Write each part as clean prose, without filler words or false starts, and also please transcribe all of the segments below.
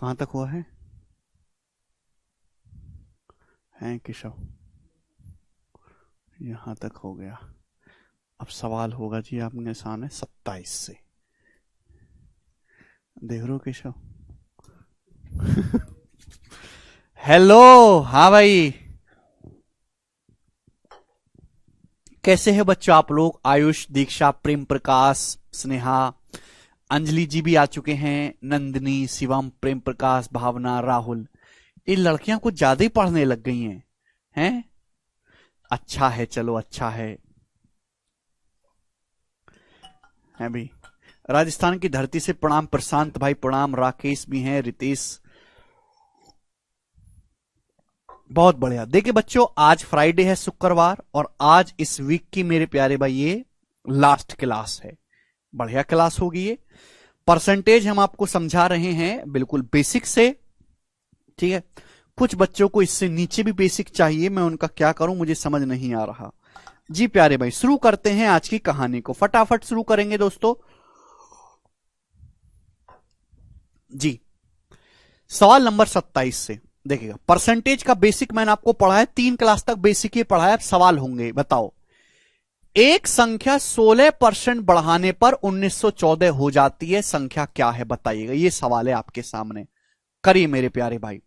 कहां तक हुआ है केशव? यहां तक हो गया। अब सवाल होगा जी आपके सामने 27 से। देख रहे हो केशव? हेलो। हाँ भाई, कैसे हैं बच्चों आप लोग? आयुष, दीक्षा, प्रेम प्रकाश, स्नेहा, अंजलि जी भी आ चुके हैं, नंदिनी, शिवम, प्रेम प्रकाश, भावना, राहुल। ये लड़कियां कुछ ज्यादा ही पढ़ने लग गई हैं? अच्छा है, चलो अच्छा है भी। राजस्थान की धरती से प्रणाम प्रशांत भाई, प्रणाम। राकेश भी हैं, रितेश। बहुत बढ़िया। देखिए बच्चों, आज फ्राइडे है, शुक्रवार, और आज इस वीक की मेरे प्यारे भाई ये लास्ट क्लास है। बढ़िया क्लास होगी ये। परसेंटेज हम आपको समझा रहे हैं बिल्कुल बेसिक से, ठीक है। कुछ बच्चों को इससे नीचे भी बेसिक चाहिए, मैं उनका क्या करूं मुझे समझ नहीं आ रहा। जी प्यारे भाई, शुरू करते हैं आज की कहानी को, फटाफट शुरू करेंगे दोस्तों। जी, सवाल नंबर 27 से देखिएगा। परसेंटेज का बेसिक मैंने आपको पढ़ा है, 3 क्लास तक बेसिक ही पढ़ा है। अब सवाल होंगे, बताओ। एक संख्या 16% बढ़ाने पर 1914 हो जाती है, संख्या क्या है बताइएगा। ये सवाल है आपके सामने, करिए मेरे प्यारे भाई।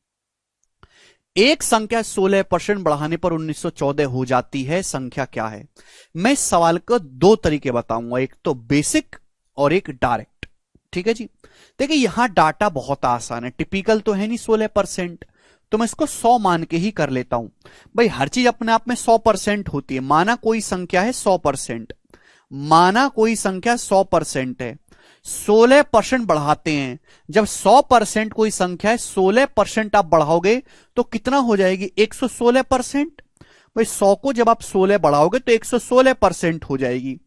एक संख्या 16% बढ़ाने पर 1914 हो जाती है, संख्या क्या है? मैं इस सवाल को 2 तरीके बताऊंगा, एक तो बेसिक और एक डायरेक्ट, ठीक है जी। देखिए यहां डाटा बहुत आसान है, टिपिकल तो है नहीं 16%, तो मैं इसको 100 मान के ही कर लेता हूं। भाई हर चीज अपने आप में 100% होती है। माना कोई संख्या है 100%, माना कोई संख्या 100% है, 16% बढ़ाते हैं। जब 100% कोई संख्या है, 16% आप बढ़ाओगे तो कितना हो जाएगी? 116%। भाई 100 को जब आप 16 बढ़ाओगे तो 116% हो जाएगी।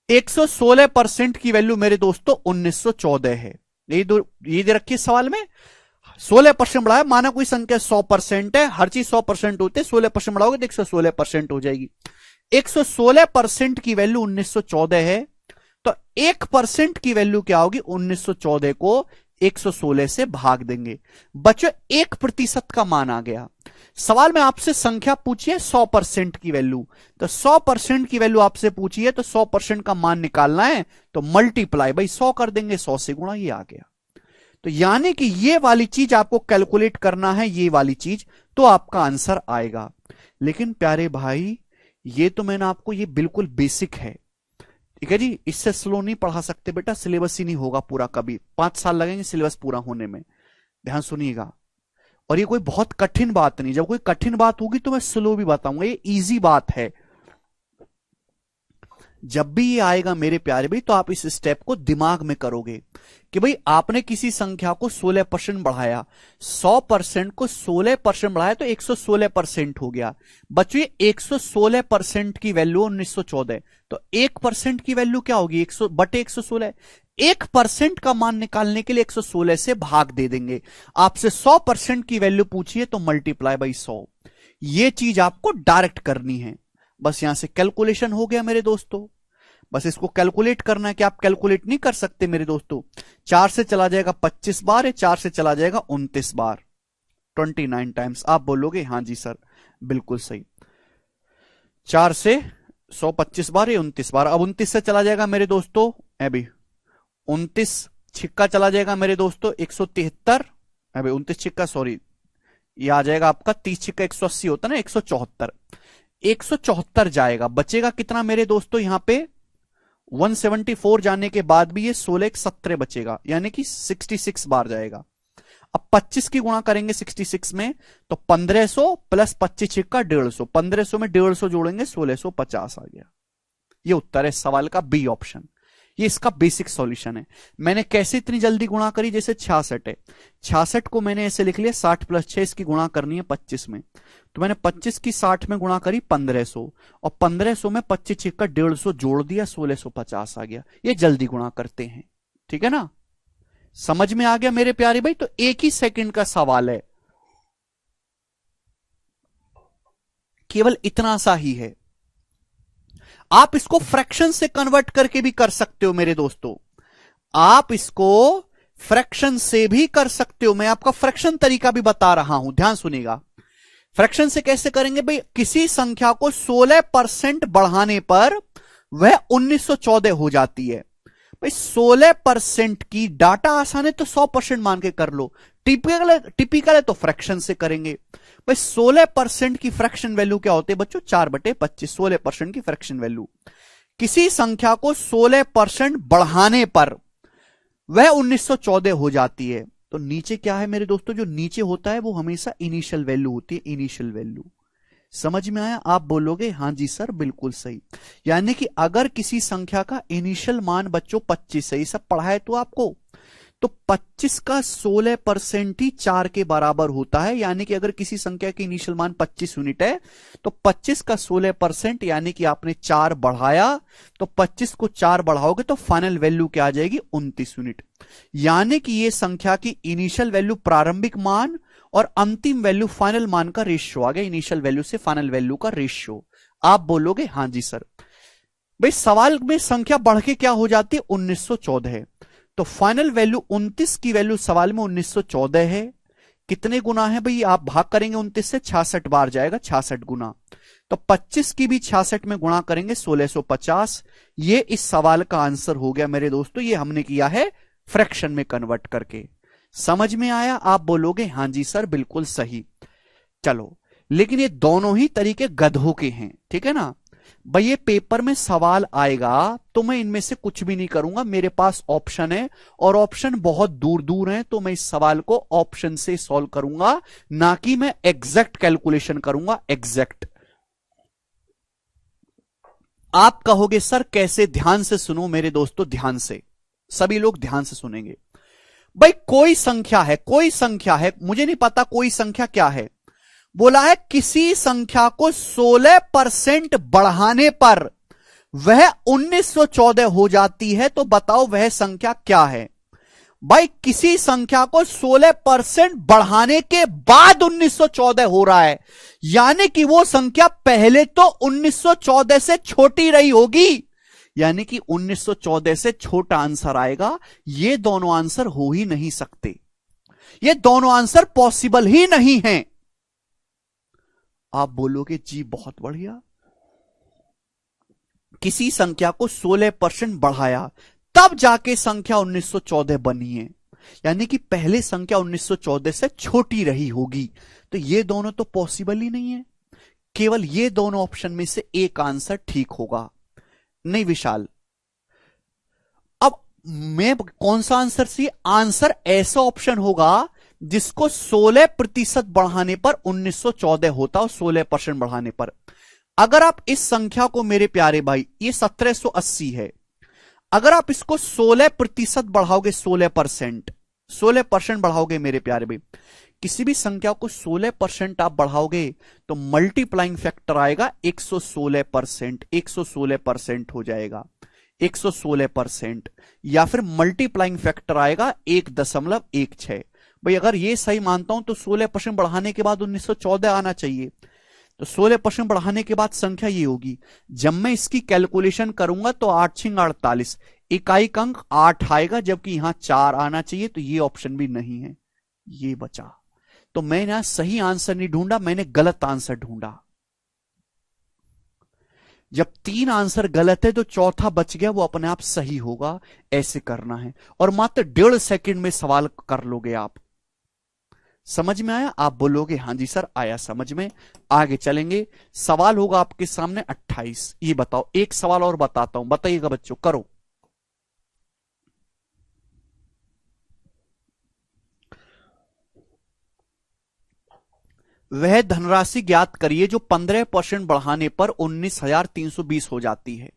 116% की वैल्यू मेरे दोस्तों 1914 है। ये दे रखिए सवाल में। 16% बढ़ाया, माना कोई संख्या 100% है, हर चीज 100% होते हैं, 16% बढ़ाओगे तो 116% हो जाएगी। 116% की वैल्यू 1914 है, तो 1% की वैल्यू क्या होगी? 1914 को 116 से भाग देंगे। बच्चों 1% का मान आ गया। सवाल में आपसे संख्या पूछी है 100% की वैल्यू, तो 100% की वैल्यू आपसे पूछी है, तो 100% का मान निकालना है, तो मल्टीप्लाई भाई 100 कर देंगे, 100 से गुणा, ये आ गया। तो यानी कि ये वाली चीज आपको कैलकुलेट करना है, ये वाली चीज, तो आपका आंसर आएगा। लेकिन प्यारे भाई, ये तो मैंने आपको, ये बिल्कुल बेसिक है, ठीक है जी। इससे स्लो नहीं पढ़ा सकते बेटा, सिलेबस ही नहीं होगा पूरा कभी, 5 साल लगेंगे सिलेबस पूरा होने में। ध्यान सुनिएगा। और ये कोई बहुत कठिन बात नहीं, जब कोई कठिन बात होगी तो मैं स्लो भी बताऊंगा, ये इजी बात है। जब भी ये आएगा मेरे प्यारे भाई, तो आप इस स्टेप को दिमाग में करोगे कि भाई आपने किसी संख्या को 16% बढ़ाया, 100% को 16% बढ़ाया तो 116% हो गया। बच्चों ये 116% की वैल्यू 1914, तो 1% की वैल्यू क्या होगी? 100 बटे 116। 1% का मान निकालने के लिए 116 से भाग दे देंगे। आपसे 100% की वैल्यू पूछी है तो मल्टीप्लाई बाई 100। ये चीज आपको डायरेक्ट करनी है। बस यहां से कैलकुलेशन हो गया मेरे दोस्तों। बस इसको कैलकुलेट करना है, कि आप कैलकुलेट नहीं कर सकते मेरे दोस्तों। 4 से चला जाएगा 25 बार, 4 से चला जाएगा 29 बार, 29 टाइम्स। आप बोलोगे हाँ जी सर, बिल्कुल सही। 4 से 125 बार, 29 बार। अब 29 से चला जाएगा मेरे दोस्तों, अभी 29 छिक्का चला जाएगा मेरे दोस्तों 173, अभी 29 छिक्का, सॉरी, ये आ जाएगा आपका 30 छिक्का 180 होता ना, 174। 174 जाएगा, बचेगा कितना मेरे दोस्तों? यहां पे 174 जाने के बाद भी ये 16 17 बचेगा, यानी कि 66 बार जाएगा। अब 25 की गुणा करेंगे 66 में, तो 1500 प्लस 25 का 150, 1500 में 150 जोड़ेंगे 1650 आ गया। ये उत्तर है सवाल का, बी ऑप्शन। ये इसका बेसिक सॉल्यूशन है। मैंने कैसे इतनी जल्दी गुणा करी? जैसे 66 है, 66 को मैंने ऐसे लिख लिया, 60 प्लस 6 इसकी गुणा करनी है 25 में, तो मैंने 25 की 60 में गुणा करी 1500, और 1500 में 25 का 150 जोड़ दिया, 1650 आ गया। ये जल्दी गुणा करते हैं, ठीक है ना? समझ में आ गया मेरे प्यारे भाई? तो एक ही सेकंड का सवाल है, केवल इतना सा ही है। आप इसको फ्रैक्शन से कन्वर्ट करके भी कर सकते हो मेरे दोस्तों। आप इसको फ्रैक्शन से भी कर सकते हो। मैं आपका फ्रैक्शन तरीका भी बता रहा हूं, ध्यान सुनिएगा। फ्रैक्शन से कैसे करेंगे भाई, किसी संख्या को 16% बढ़ाने पर वह 1914 हो जाती है। भाई 16% की डाटा आसान है तो 100% मान के कर लो। टिपिकल है तो फ्रैक्शन से करेंगे। भाई 16% की फ्रैक्शन वैल्यू क्या होती है बच्चों, 4/25। 16% की फ्रैक्शन वैल्यू, किसी संख्या को 16% बढ़ाने पर वह 1914 हो जाती है। तो नीचे क्या है मेरे दोस्तों, जो नीचे होता है वो हमेशा इनिशियल वैल्यू होती है, इनिशियल वैल्यू। समझ में आया? आप बोलोगे हां जी सर बिल्कुल सही। यानी कि अगर किसी संख्या का इनिशियल मान बच्चों 25 है, ये सब पढ़ा है तो आपको, तो 25 का 16% ही 4 के बराबर होता है। यानी कि अगर किसी संख्या की इनिशियल मान 25 यूनिट है तो 25 का 16% यानी कि आपने 4 बढ़ाया, तो 25 को 4 बढ़ाओगे तो फाइनल वैल्यू क्या आ जाएगी, 29 यूनिट। यानी कि यह संख्या की इनिशियल वैल्यू प्रारंभिक मान और अंतिम वैल्यू फाइनल मान का रेशियो आ गया, इनिशियल वैल्यू से फाइनल वैल्यू का रेशियो। आप बोलोगे हां जी सर। भाई सवाल में संख्या बढ़ के क्या हो जाती है, 1914। तो फाइनल वैल्यू 29 की वैल्यू सवाल में 1914 है। कितने गुना है भाई, आप भाग करेंगे 29 से, 66 बार जाएगा, 66 गुना। तो 25 की भी 66 में गुणा करेंगे, 1650। ये इस सवाल का आंसर हो गया मेरे दोस्तों। ये हमने किया है फ्रैक्शन में कन्वर्ट करके। समझ में आया? आप बोलोगे हां जी सर बिल्कुल सही। चलो, लेकिन ये दोनों ही तरीके गधों के हैं, ठीक है ना भाई। ये पेपर में सवाल आएगा तो मैं इनमें से कुछ भी नहीं करूंगा, मेरे पास ऑप्शन है और ऑप्शन बहुत दूर दूर हैं, तो मैं इस सवाल को ऑप्शन से सॉल्व करूंगा, ना कि मैं एग्जैक्ट कैलकुलेशन करूंगा, एग्जैक्ट। आप कहोगे सर कैसे, ध्यान से सुनो मेरे दोस्तों, ध्यान से, सभी लोग ध्यान से सुनेंगे। भाई कोई संख्या है, कोई संख्या है, मुझे नहीं पता कोई संख्या क्या है, बोला है किसी संख्या को 16% बढ़ाने पर वह 1914 हो जाती है। तो बताओ वह संख्या क्या है। भाई किसी संख्या को 16% बढ़ाने के बाद 1914 हो रहा है, यानी कि वो संख्या पहले तो 1914 से छोटी रही होगी, यानी कि 1914 से छोटा आंसर आएगा। ये दोनों आंसर हो ही नहीं सकते, ये दोनों आंसर पॉसिबल ही नहीं है। आप बोलोगे जी बहुत बढ़िया, किसी संख्या को 16% बढ़ाया तब जाके संख्या 1914 बनी है, यानी कि पहले संख्या 1914 से छोटी रही होगी। तो ये दोनों तो पॉसिबल ही नहीं है, केवल ये दोनों ऑप्शन में से एक आंसर ठीक होगा। नहीं विशाल, अब मैं कौन सा आंसर सी, आंसर ऐसा ऑप्शन होगा जिसको 16% बढ़ाने पर 1914 होता और 16% बढ़ाने पर। अगर आप इस संख्या को मेरे प्यारे भाई, ये 1780 है, अगर आप इसको 16% बढ़ाओगे, 16% बढ़ाओगे मेरे प्यारे भाई, किसी भी संख्या को 16% आप बढ़ाओगे तो मल्टीप्लाइंग फैक्टर आएगा 116%, 116% हो जाएगा 116%, या फिर मल्टीप्लाइंग फैक्टर आएगा 1.16। भाई अगर ये सही मानता हूं तो 16% बढ़ाने के बाद 1914 आना चाहिए, तो 16% बढ़ाने के बाद संख्या ये होगी। जब मैं इसकी कैलकुलेशन करूंगा तो 8 छिंग 48, इकाई अंक 8 आएगा, जबकि यहां 4 आना चाहिए, तो ये ऑप्शन भी नहीं है, ये बचा। तो मैंने यहां सही आंसर नहीं ढूंढा, मैंने गलत आंसर ढूंढा। जब 3 आंसर गलत है तो चौथा बच गया, वो अपने आप सही होगा। ऐसे करना है और मात्र 1.5 सेकंड में सवाल कर लोगे आप। समझ में आया? आप बोलोगे हां जी सर आया समझ में। आगे चलेंगे, सवाल होगा आपके सामने 28। ये बताओ, एक सवाल और बताता हूं, बताइएगा बच्चों, करो। वह धनराशि ज्ञात करिए जो 15% बढ़ाने पर 19,320 हो जाती है।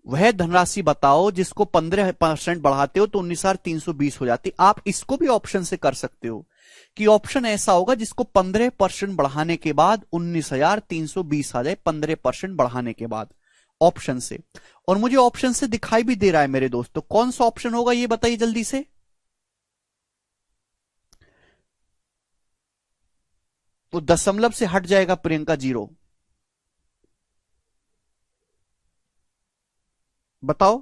वह धनराशि बताओ जिसको 15% बढ़ाते हो तो 19,320 हो जाती। आप इसको भी ऑप्शन से कर सकते हो कि ऑप्शन ऐसा होगा जिसको 15% बढ़ाने के बाद 19,320 आ जाए, 15% बढ़ाने के बाद ऑप्शन से। और मुझे ऑप्शन से दिखाई भी दे रहा है मेरे दोस्तों, कौन सा ऑप्शन होगा ये बताइए जल्दी से। तो दशमलव से हट जाएगा प्रियंका 0, बताओ।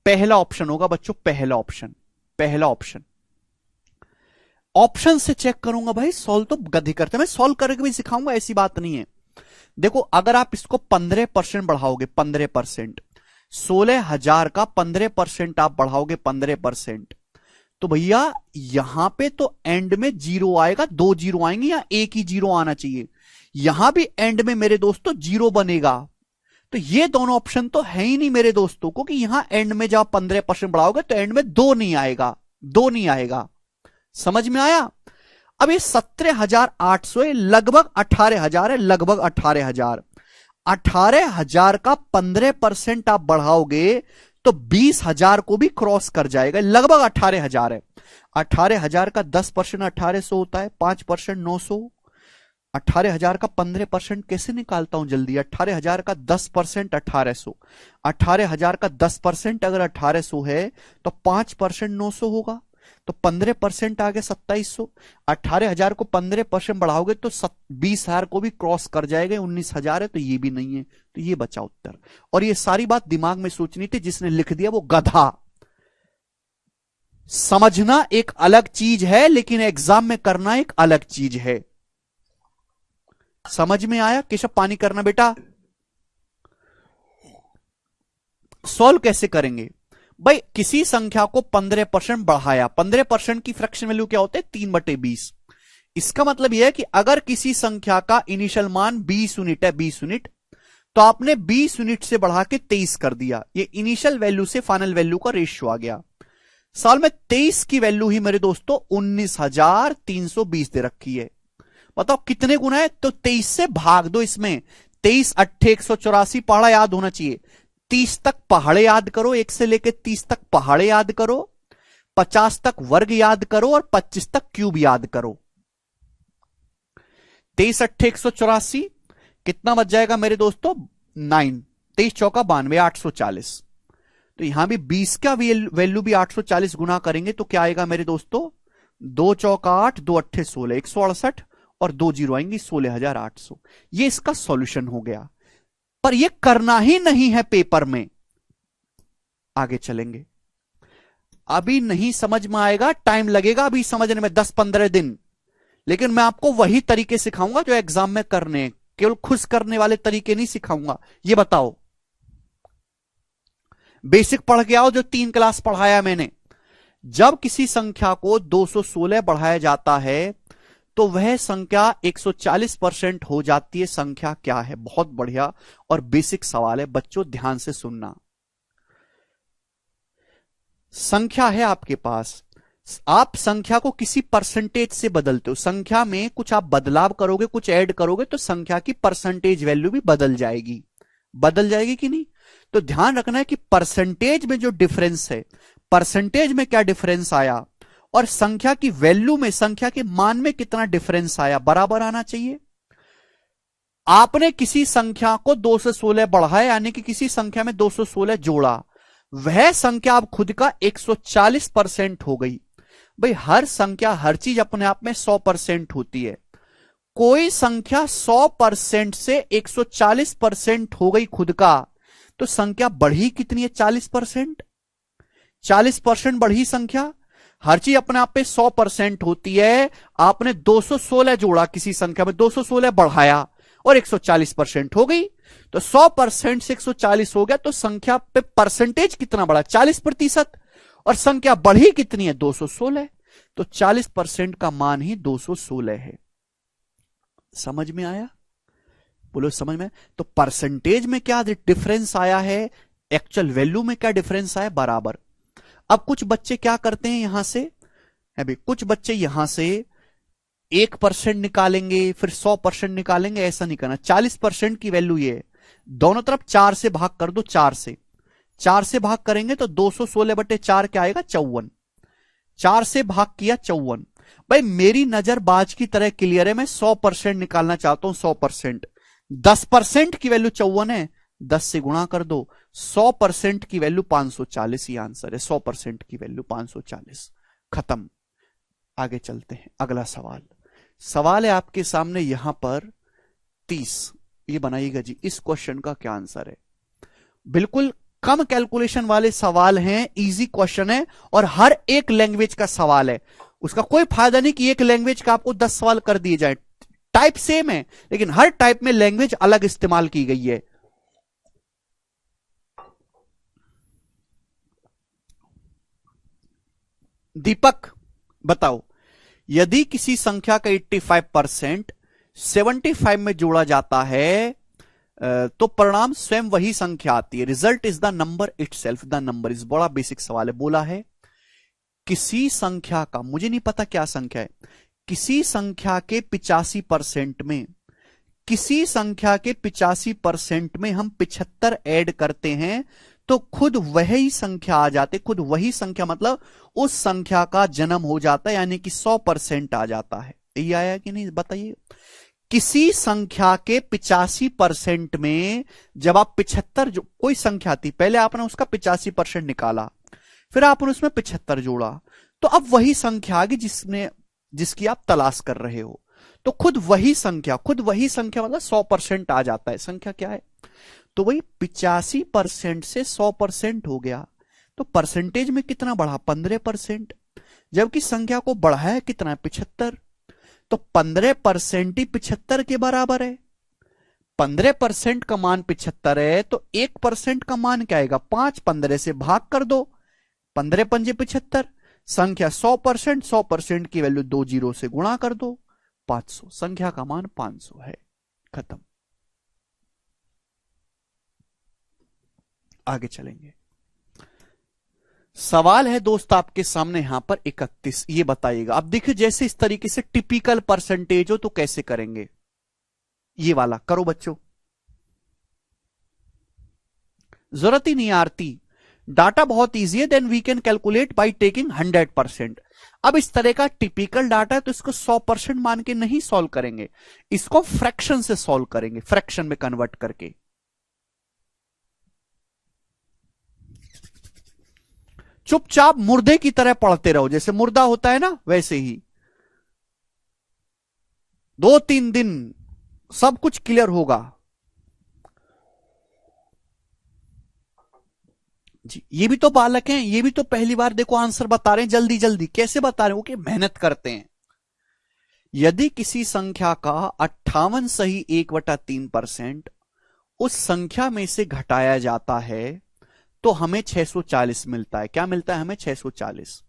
पहला ऑप्शन होगा बच्चों, पहला ऑप्शन। पहला ऑप्शन। ऑप्शन से चेक करूंगा भाई, सॉल्व तो गधे करते, मैं सॉल्व करके भी सिखाऊंगा, ऐसी बात नहीं है। देखो अगर आप इसको 15% बढ़ाओगे, 15%, 16,000 का 15% आप बढ़ाओगे 15%, तो भैया यहां पे तो एंड में जीरो आएगा, 2 जीरो आएंगे या एक ही जीरो आना चाहिए। यहां भी एंड में मेरे दोस्तों जीरो बनेगा। तो ये दोनों ऑप्शन तो है ही नहीं मेरे दोस्तों, क्योंकि यहां एंड में जब 15% बढ़ाओगे तो एंड में 2 नहीं आएगा, 2 नहीं आएगा। समझ में आया? अब ये 17,800 है, लगभग 18,000 है, लगभग 18,000। 18,000 का 15% आप बढ़ाओगे तो 20,000 को भी क्रॉस कर जाएगा, लगभग 18,000 है। 18,000 का 10% 1800 होता है, 5% 900। 18,000 का 15% कैसे निकालता हूं जल्दी? 18,000 का 10% 1800। 18,000 का 10% अगर 1800 है तो 5% 900 होगा, तो 15% आ गया 2700। 18,000 को 15% बढ़ाओगे तो 20,000 को भी क्रॉस कर जाएगा, 19,000 है, तो ये भी नहीं है, तो ये बचा उत्तर। और ये सारी बात दिमाग में सोचनी थी, जिसने लिख दिया वो गधा। समझना एक अलग चीज है, लेकिन एग्जाम में करना एक अलग चीज है। समझ में आया? केशव पानी करना बेटा। सॉल्व कैसे करेंगे भाई? किसी संख्या को 15% बढ़ाया, 15% की फ्रैक्शन वैल्यू क्या होते हैं? 3/20। इसका मतलब यह है कि अगर किसी संख्या का इनिशियल मान 20 यूनिट है, 20 यूनिट, तो आपने 20 यूनिट से बढ़ा के 23 कर दिया। ये इनिशियल वैल्यू से फाइनल वैल्यू का रेशियो आ गया। साल में 23 की वैल्यू ही मेरे दोस्तों 19,320 दे रखी है। बताओ कितने गुना है? तो 23 से भाग दो इसमें। 23 अट्ठे 184 पहाड़ा याद होना चाहिए। 30 तक पहाड़े याद करो, 1 से लेकर 30 तक पहाड़े याद करो, 50 तक वर्ग याद करो और 25 तक क्यूब याद करो। 23 अट्ठे 184, कितना बच जाएगा मेरे दोस्तों? 9। 23 चौका 92, 840। तो यहां भी 20 का वैल्यू भी 840 गुना करेंगे तो क्या आएगा मेरे दोस्तों? 2 चौका 8, 2 अट्ठे 16, 168 और 2 जीरो आएंगी, 16,800। ये इसका सॉल्यूशन हो गया। पर ये करना ही नहीं है पेपर में, आगे चलेंगे। अभी नहीं समझ में आएगा, टाइम लगेगा अभी समझने में, 10-15 दिन। लेकिन मैं आपको वही तरीके सिखाऊंगा जो एग्जाम में करने, केवल खुश करने वाले तरीके नहीं सिखाऊंगा। ये बताओ, बेसिक पढ़ के आओ जो 3 क्लास पढ़ाया मैंने। जब किसी संख्या को 216 बढ़ाया जाता है तो वह संख्या 140% हो जाती है। संख्या क्या है? बहुत बढ़िया और बेसिक सवाल है बच्चों, ध्यान से सुनना। संख्या है आपके पास, आप संख्या को किसी परसेंटेज से बदलते हो। संख्या में कुछ आप बदलाव करोगे, कुछ ऐड करोगे तो संख्या की परसेंटेज वैल्यू भी बदल जाएगी। बदल जाएगी कि नहीं? तो ध्यान रखना है कि परसेंटेज में जो डिफरेंस है, परसेंटेज में क्या डिफरेंस आया और संख्या की वैल्यू में, संख्या के मान में कितना डिफरेंस आया, बराबर आना चाहिए। आपने किसी संख्या को 2 से 16 बढ़ाया, यानी कि किसी संख्या में 216 जोड़ा, वह संख्या अब खुद का 140% हो गई। भाई हर संख्या, हर चीज अपने आप में 100% होती है। कोई संख्या 100% से 140% हो गई खुद का, तो संख्या बढ़ी कितनी है? 40%। 40% बढ़ी संख्या। हर चीज अपने आप पे 100% होती है। आपने 216 जोड़ा किसी संख्या में, 216 बढ़ाया और 140% हो गई। तो 100% से 140 हो गया, तो संख्या पे परसेंटेज कितना बढ़ा? 40%। और संख्या बढ़ी कितनी है? 216। तो 40% का मान ही 216 है। समझ में आया? बोलो समझ में? तो परसेंटेज में क्या डिफरेंस आया है, एक्चुअल वैल्यू में क्या डिफरेंस आया, बराबर। अब कुछ बच्चे क्या करते हैं, यहां से है भाई, कुछ बच्चे यहां से 1% निकालेंगे, फिर 100% निकालेंगे। ऐसा नहीं करना। 40% की वैल्यू ये है, दोनों तरफ 4 से भाग कर दो। 4 से भाग करेंगे तो 216/4 क्या आएगा? 54। 4 से भाग किया 54। भाई मेरी नजर बाज की तरह क्लियर है, मैं 100% निकालना चाहता हूं। 100%, 10% की वैल्यू 54 है, 10 से गुणा कर दो। 100% की वैल्यू 540 ही आंसर है। 100% की वैल्यू 540। खत्म। आगे चलते हैं, अगला सवाल। सवाल है आपके सामने यहां पर 30। ये बनाइएगा जी, इस क्वेश्चन का क्या आंसर है। बिल्कुल कम कैलकुलेशन वाले सवाल हैं, इजी क्वेश्चन है और हर एक लैंग्वेज का सवाल है। उसका कोई फायदा नहीं कि एक लैंग्वेज का आपको 10 सवाल कर दिए जाए, टाइप सेम है लेकिन हर टाइप में लैंग्वेज अलग इस्तेमाल की गई है। दीपक बताओ, यदि किसी संख्या का 85% 75 में जोड़ा जाता है तो परिणाम स्वयं वही संख्या आती है। Result is the number itself, the number is, बड़ा बेसिक सवाल है। बोला है किसी संख्या का, मुझे नहीं पता क्या संख्या है, किसी संख्या के 85% में, किसी संख्या के 85% में हम 75 ऐड करते हैं तो खुद वही संख्या आ जाते, खुद वही संख्या मतलब उस संख्या का जन्म हो जाता है, यानी कि 100% आ जाता है। यही आया कि नहीं बताइए। किसी संख्या के 85% में जब आप 75, जो कोई संख्या थी पहले आपने उसका 85% निकाला, फिर आपने उसमें 75 जोड़ा, तो अब वही संख्या आ गई जिसकी आप तलाश कर रहे हो। तो खुद वही संख्या मतलब 100% आ जाता है। संख्या क्या है? तो वही 85% से 100% हो गया, तो परसेंटेज में कितना बढ़ा? 15%। जबकि संख्या को बढ़ाया कितना? 75। तो 15% ही 75 के बराबर है। 15% का मान 75 है तो 1% का मान क्या आएगा? 5। 15 से भाग कर दो, 15 पंजे 75। संख्या 100%, 100% की वैल्यू 2 जीरो से गुणा कर दो, 500। संख्या का मान 500 है। खत्म। आगे चलेंगे। सवाल है दोस्त आपके सामने यहां पर 31। ये बताइएगा। अब देखिए, जैसे इस तरीके से टिपिकल परसेंटेज हो तो कैसे करेंगे, ये वाला करो बच्चों, जरूरत ही नहीं आती। डाटा बहुत इजी है। Then we can calculate by taking 100%। अब इस तरह का टिपिकल डाटा है तो इसको 100% मान के नहीं सॉल्व करेंगे, इसको फ्रैक्शन से सॉल्व करेंगे, फ्रैक्शन में कन्वर्ट करके। चुपचाप मुर्दे की तरह पढ़ते रहो, जैसे मुर्दा होता है ना वैसे ही। 2-3 दिन सब कुछ क्लियर होगा जी। ये भी तो बालक हैं, ये भी तो पहली बार देखो आंसर बता रहे हैं जल्दी जल्दी। कैसे बता रहे हो कि मेहनत करते हैं। यदि किसी संख्या का 58 सही 1/3% उस संख्या में से घटाया जाता है तो हमें 640 मिलता है। क्या मिलता है हमें? 640।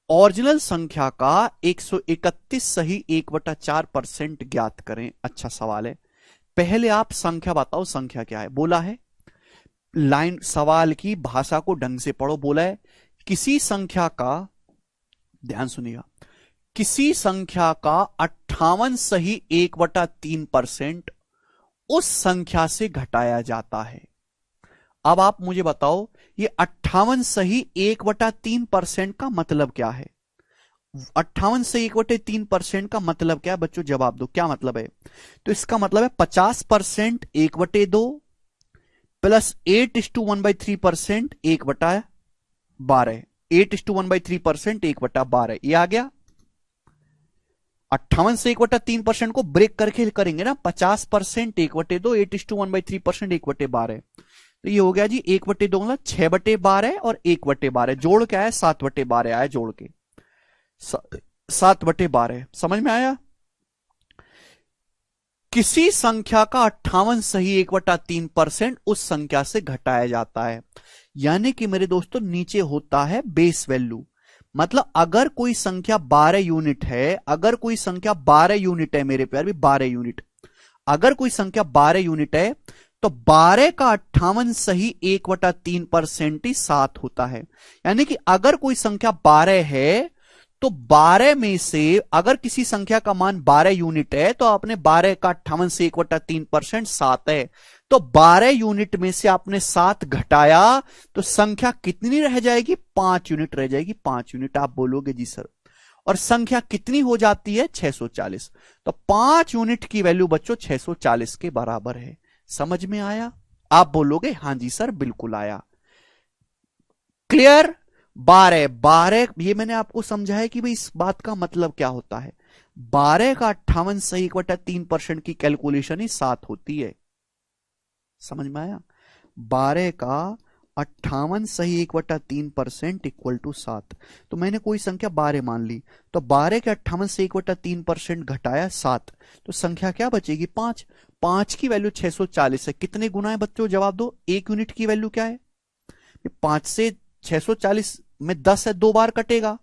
ओरिजिनल संख्या का 131 सही 1/4% ज्ञात करें। अच्छा सवाल है। पहले आप संख्या बताओ, संख्या क्या है? बोला है लाइन, सवाल की भाषा को ढंग से पढ़ो। बोला है किसी संख्या का, ध्यान सुनिएगा, किसी संख्या का 58 सही 1/3% उस संख्या से घटाया जाता है। अब आप मुझे बताओ ये 58 सही 1/3% का मतलब क्या है? 58 से 1/3% का मतलब क्या है बच्चों? जवाब दो, क्या मतलब है? तो इसका मतलब है 50% 1/2 प्लस 8:1/3% 1/12। 8:1/3% 1/12, ये आ गया। 58 से 1/3% को ब्रेक करके करेंगे ना, 50% 1/2, 8:1/3% 1/12। तो ये हो गया जी 1/2 मतलब 6/12 और 1/12 जोड़ के आया 7/12 आया, जोड़ के 7/12। समझ में आया? किसी संख्या का 58 सही 1/3% उस संख्या से घटाया जाता है। यानी कि मेरे दोस्तों नीचे होता है बेस वैल्यू। मतलब अगर कोई संख्या 12 यूनिट है, अगर कोई संख्या 12 यूनिट है मेरे प्यार भी, 12 यूनिट, अगर कोई संख्या 12 यूनिट है तो 12 का 58 सही 1/3% ही 7 होता है। यानी कि अगर कोई संख्या 12 है तो 12 में से अगर किसी संख्या का मान 12 यूनिट है तो आपने 12 का 58 से 1/3% 7 है, तो 12 यूनिट में से आपने 7 घटाया तो संख्या कितनी रह जाएगी? 5 यूनिट रह जाएगी। 5 यूनिट। आप बोलोगे जी सर, और संख्या कितनी हो जाती है? 640। तो 5 यूनिट की वैल्यू बच्चों 640 के बराबर है। समझ में आया? आप बोलोगे हां जी सर बिल्कुल आया। क्लियर? 12 ये मैंने आपको समझाया कि भाई इस बात का मतलब क्या होता है। 12 का 58 सही 1/3% की कैलकुलेशन ही 7 होती है। समझ में आया? 12 का 58 सही 1/3% इक्वल टू 7। तो मैंने कोई संख्या 12 मान ली, तो 12 के 58 से 1/3% घटाया 7, तो संख्या क्या बचेगी 5। 5 की वैल्यू 640 है। कितने गुना है बच्चों, जवाब दो। 1 यूनिट की वैल्यू क्या है, 5 से 640 में 10 है, 2 बार कटेगा,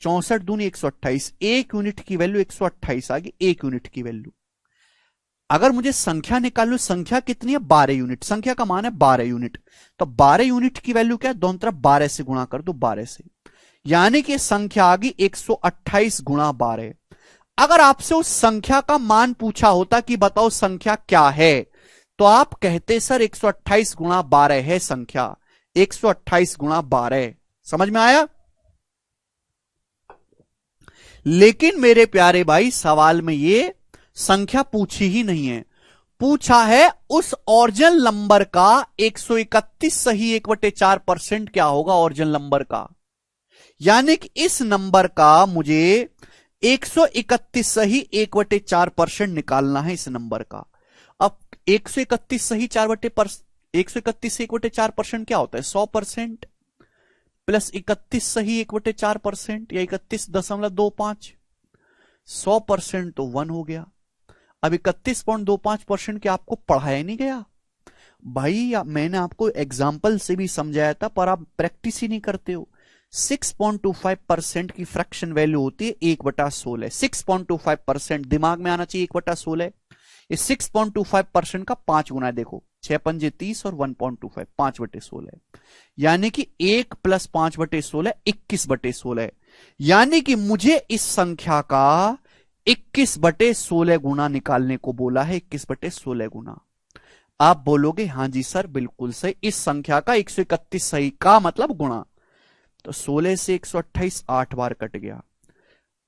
64 दूनी 128। 1 यूनिट की वैल्यू 128 आ गई, 1 यूनिट की वैल्यू। अगर मुझे संख्या निकालनी, संख्या कितनी है 12 यूनिट, संख्या का मान है 12 यूनिट, तो 12 यूनिट की वैल्यू क्या है, दोनों तरफ 12 से गुणा कर दो, 12 से, यानी कि संख्या आ गई 128 गुणा 12। अगर आपसे उस संख्या का मान पूछा होता कि बताओ संख्या क्या है, तो आप कहते सर 128 गुणा 12 है संख्या, 128 गुणा 12। समझ में आया। लेकिन मेरे प्यारे भाई सवाल में ये संख्या पूछी ही नहीं है, पूछा है उस ओरिजिनल नंबर का 131 सही 1/4% क्या होगा ओरिजिनल नंबर का, यानी कि इस नंबर का मुझे 131 सही 1/4% निकालना है इस नंबर का। अब 131 सही 131 से 1/4% क्या होता है 100%, प्लस 31 सही 1/4% या 31.25, 100% तो 1 हो गया। अब 31.25% क्या आपको पढ़ाया नहीं गया भाई, मैंने आपको एग्जाम्पल से भी समझाया था, पर आप प्रैक्टिस ही नहीं करते हो। 6.25% की फ्रैक्शन वैल्यू होती है 1/16। 6.25% दिमाग में आना चाहिए 1/16। ये 6.25% का 5 गुना है, देखो 6 पंजे 30 और 1.25 5/16, यानी कि 1 प्लस 5/16 21/16, यानी कि मुझे इस संख्या का 21/16 गुना निकालने को बोला है, 21/16 गुना। आप बोलोगे हां जी सर बिल्कुल सही, इस संख्या का 131 सही का मतलब गुणा, तो 16 से 128 8 बार कट गया।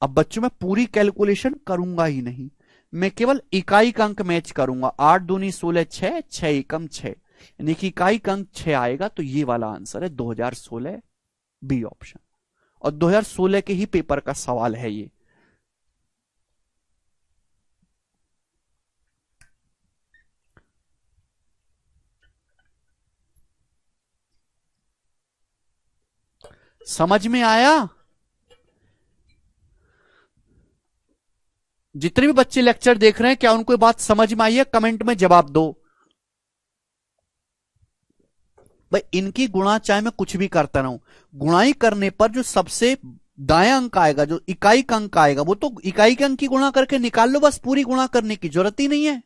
अब बच्चों मैं पूरी कैलकुलेशन करूंगा ही नहीं, मैं केवल इकाई का अंक मैच करूंगा। 8 दूनी 16 6, 6 एकम 6, यानी कि इकाई का अंक 6 आएगा, तो ये वाला आंसर है 2016 बी ऑप्शन। और 2016 के ही पेपर का सवाल है ये। समझ में आया। जितने भी बच्चे लेक्चर देख रहे हैं क्या उनको बात समझ में आई है, कमेंट में जवाब दो भाई। इनकी गुणा चाहे मैं कुछ भी करता रहूं, गुणाई करने पर जो सबसे दायां अंक आएगा, जो इकाई का अंक आएगा, वो तो इकाई के अंक की गुणा करके निकाल लो, बस पूरी गुणा करने की जरूरत ही नहीं है।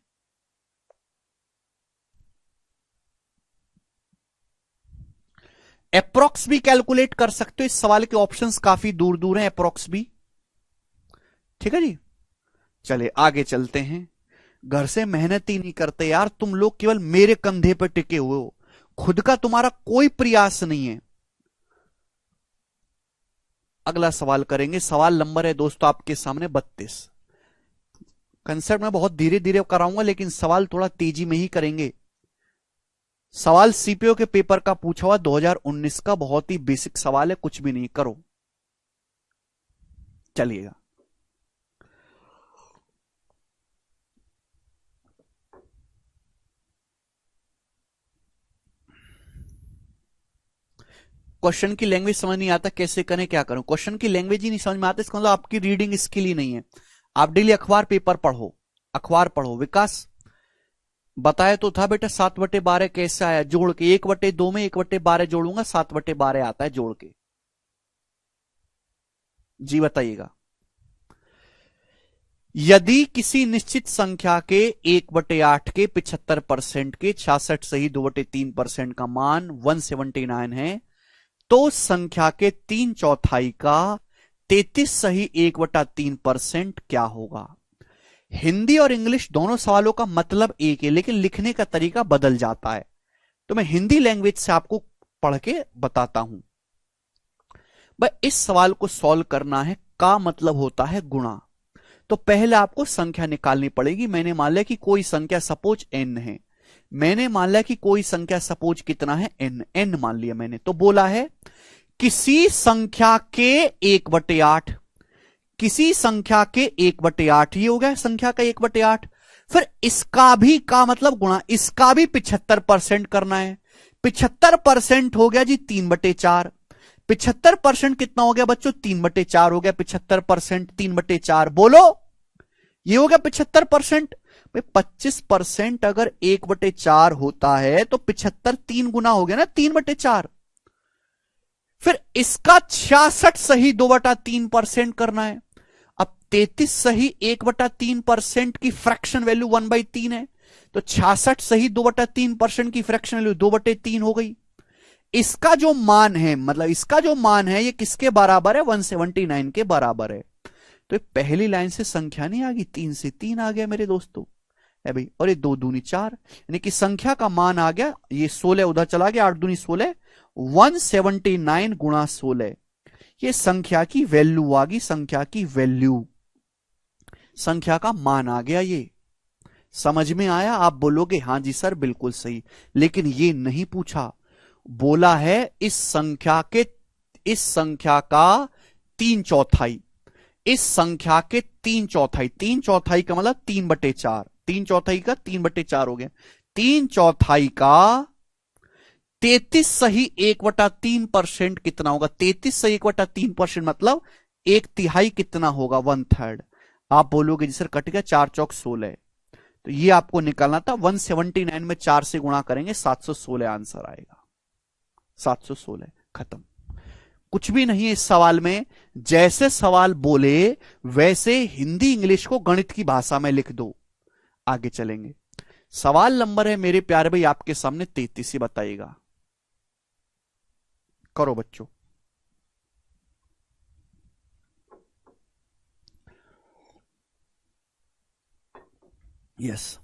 अप्रोक्स भी कैलकुलेट कर सकते हो, इस सवाल के ऑप्शंस काफी दूर दूर हैं, अप्रोक्स भी। ठीक है जी, चले आगे चलते हैं। घर से मेहनत ही नहीं करते यार तुम लोग, केवल मेरे कंधे पर टिके हुए हो, खुद का तुम्हारा कोई प्रयास नहीं है। अगला सवाल करेंगे, सवाल नंबर है दोस्तों आपके सामने 32। कंसेप्ट में बहुत धीरे धीरे कराऊंगा, लेकिन सवाल थोड़ा तेजी में ही करेंगे। सवाल सीपीओ के पेपर का पूछा हुआ 2019 का, बहुत ही बेसिक सवाल है, कुछ भी नहीं करो। चलिएगा, क्वेश्चन की लैंग्वेज समझ नहीं आता कैसे करें, क्या करूं, क्वेश्चन की लैंग्वेज ही नहीं समझ में आता, इसका मतलब आपकी रीडिंग स्किल ही नहीं है। आप डेली अखबार पेपर पढ़ो, अखबार पढ़ो। विकास बताया तो था बेटा 7/12 कैसे आया, जोड़ के 1/2 में 1/12 जोड़ूंगा, 7/12 आता है जोड़ के। जी बताइएगा। यदि किसी निश्चित संख्या के 1/8 के 75% के 66 सही 2/3% का मान 179 है, तो संख्या के 3/4 का 33 सही 1/3% क्या होगा। हिंदी और इंग्लिश दोनों सवालों का मतलब एक है, लेकिन लिखने का तरीका बदल जाता है, तो मैं हिंदी लैंग्वेज से आपको पढ़ के बताता हूं। भाई इस सवाल को सॉल्व करना है, का मतलब होता है गुणा। तो पहले आपको संख्या निकालनी पड़ेगी। मैंने मान लिया कि कोई संख्या सपोज n है, मैंने मान लिया कि कोई संख्या सपोज कितना है n मान लिया मैंने, तो बोला है किसी संख्या के 1/8, किसी संख्या के 1/8, ये हो गया संख्या का 1/8। फिर इसका भी का मतलब गुणा, इसका भी 75% करना है, 75% हो गया जी 3/4। 75% कितना हो गया बच्चों? 3/4 हो गया। 75% 3/4 बोलो, ये हो गया 75%। भाई 25% अगर 1/4 होता है तो 75 3 गुना हो गया ना 3/4। फिर इसका 66 सही 2/3% करना है। अब 33 सही 1/3% की फ्रैक्शन वैल्यू 1/3 है, तो 66 सही 2/3% की फ्रैक्शन वैल्यू 2/3 हो गई। इसका जो मान है, मतलब इसका जो मान है, ये किसके बराबर है? 179 के बराबर है। तो पहली लाइन से संख्या नहीं आ गई, 3 से 3 आ गया मेरे दोस्तों, है भाई। और ये 2 दूनी 4, यानी कि संख्या का मान आ गया, ये 16 उधर चला गया, 8 दूनी 16, 179 गुणा 16। ये संख्या की वैल्यू आ गई, संख्या की वैल्यू, संख्या का मान आ गया। ये समझ में आया? आप बोलोगे हां जी सर बिल्कुल सही, लेकिन ये नहीं पूछा। बोला है इस संख्या का 3/4, इस संख्या के 3/4, 3/4 का मतलब 3/4, 3/4 का 3/4 हो गया। 3/4 का 33 सही 1/3% कितना होगा? 33 सही 1/3% मतलब 1/3 कितना होगा? 1/3। आप बोलोगे जी सर कट गया, 4 चौक 16, तो ये आपको निकालना था। 179 में 4 से गुणा करेंगे, 716 आंसर आएगा। 716 खत्म। कुछ भी नहीं है इस सवाल में। जैसे सवाल बोले वैसे हिंदी इंग्लिश को गणित की भाषा में लिख दो। आगे चलेंगे। सवाल नंबर है मेरे प्यारे भाई आपके सामने 33, बताइएगा। करो बच्चों। यस,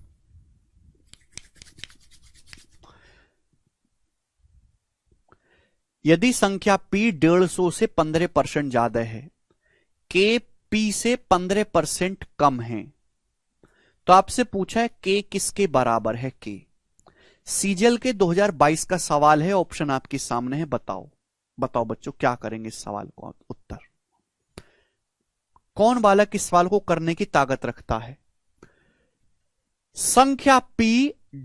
यदि संख्या P 150 से 15% ज्यादा है, K P से 15% कम है, तो आपसे पूछा है K किसके बराबर है? K सीजल के 2022 का सवाल है, ऑप्शन आपके सामने है। बताओ बताओ बच्चों क्या करेंगे इस सवाल को? उत्तर कौन बालक इस सवाल को करने की ताकत रखता है? संख्या P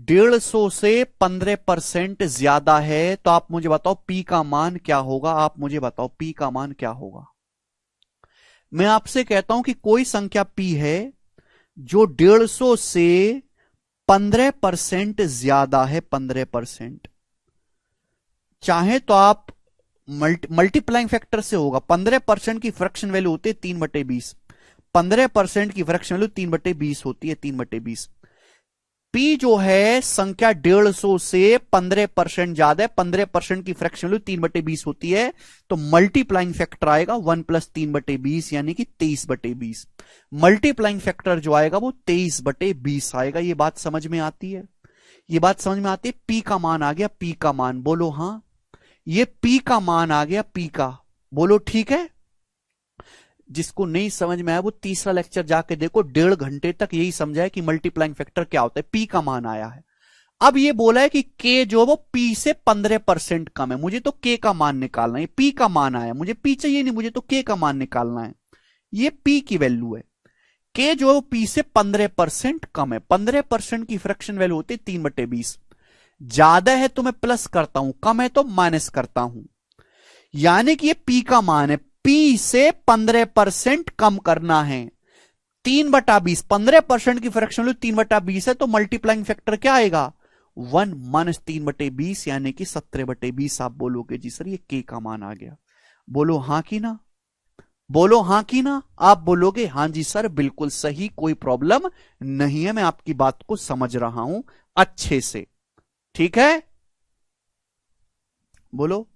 150 से 15% ज्यादा है, तो आप मुझे बताओ P का मान क्या होगा? आप मुझे बताओ P का मान क्या होगा? मैं आपसे कहता हूं कि कोई संख्या P है जो 150 से 15% ज्यादा है, 15%, चाहे तो आप मल्टीप्लाइंग फैक्टर से होगा। 15% की फ्रैक्शन वैल्यू होती है 3/20, 15% की फ्रैक्शन वैल्यू 3/20 होती है, 3/20। P जो है संख्या 150 से 15% ज्यादा है, 15% की फ्रैक्शन वैल्यू 3/20 होती है, तो मल्टीप्लाइंग फैक्टर आएगा 1 + 3/20 यानी कि 23/20। मल्टीप्लाइंग फैक्टर जो आएगा वो 23/20 आएगा। ये बात समझ में आती है? ये बात समझ में आती है? P का मान आ गया, P का मान बोलो हां। ये P का मान आ गया, P का, बोलो ठीक है। जिसको नहीं समझ में आया वो तीसरा लेक्चर जाके देखो, 1.5 घंटे तक यही समझाया कि मल्टीप्लाइंग फैक्टर क्या होता है। P का मान आया है। अब ये बोला है कि K जो वो P से 15% कम है, मुझे तो K का मान निकालना है। P का मान आया, मुझे P चाहिए नहीं, मुझे तो K का मान निकालना है। ये P की वैल्यू है। K जो है P से 15% कम है, 15% की फ्रैक्शन वैल्यू होती है 3/20। ज्यादा है तो मैं प्लस करता हूं, कम है तो माइनस करता हूं, यानी कि ये P का मान है। P से 15% कम करना है, 3/20, 15% की फ्रैक्शन वैल्यू 3/20 है, तो मल्टीप्लाइंग फैक्टर क्या आएगा? 1 - 3/20 यानी कि 17/20। आप बोलोगे जी सर ये K का मान आ गया। बोलो हां कि ना, बोलो हां कि ना। आप बोलोगे हां जी सर बिल्कुल सही, कोई प्रॉब्लम नहीं है, मैं आपकी बात को समझ रहा हूं अच्छे से, ठीक है। बोलो।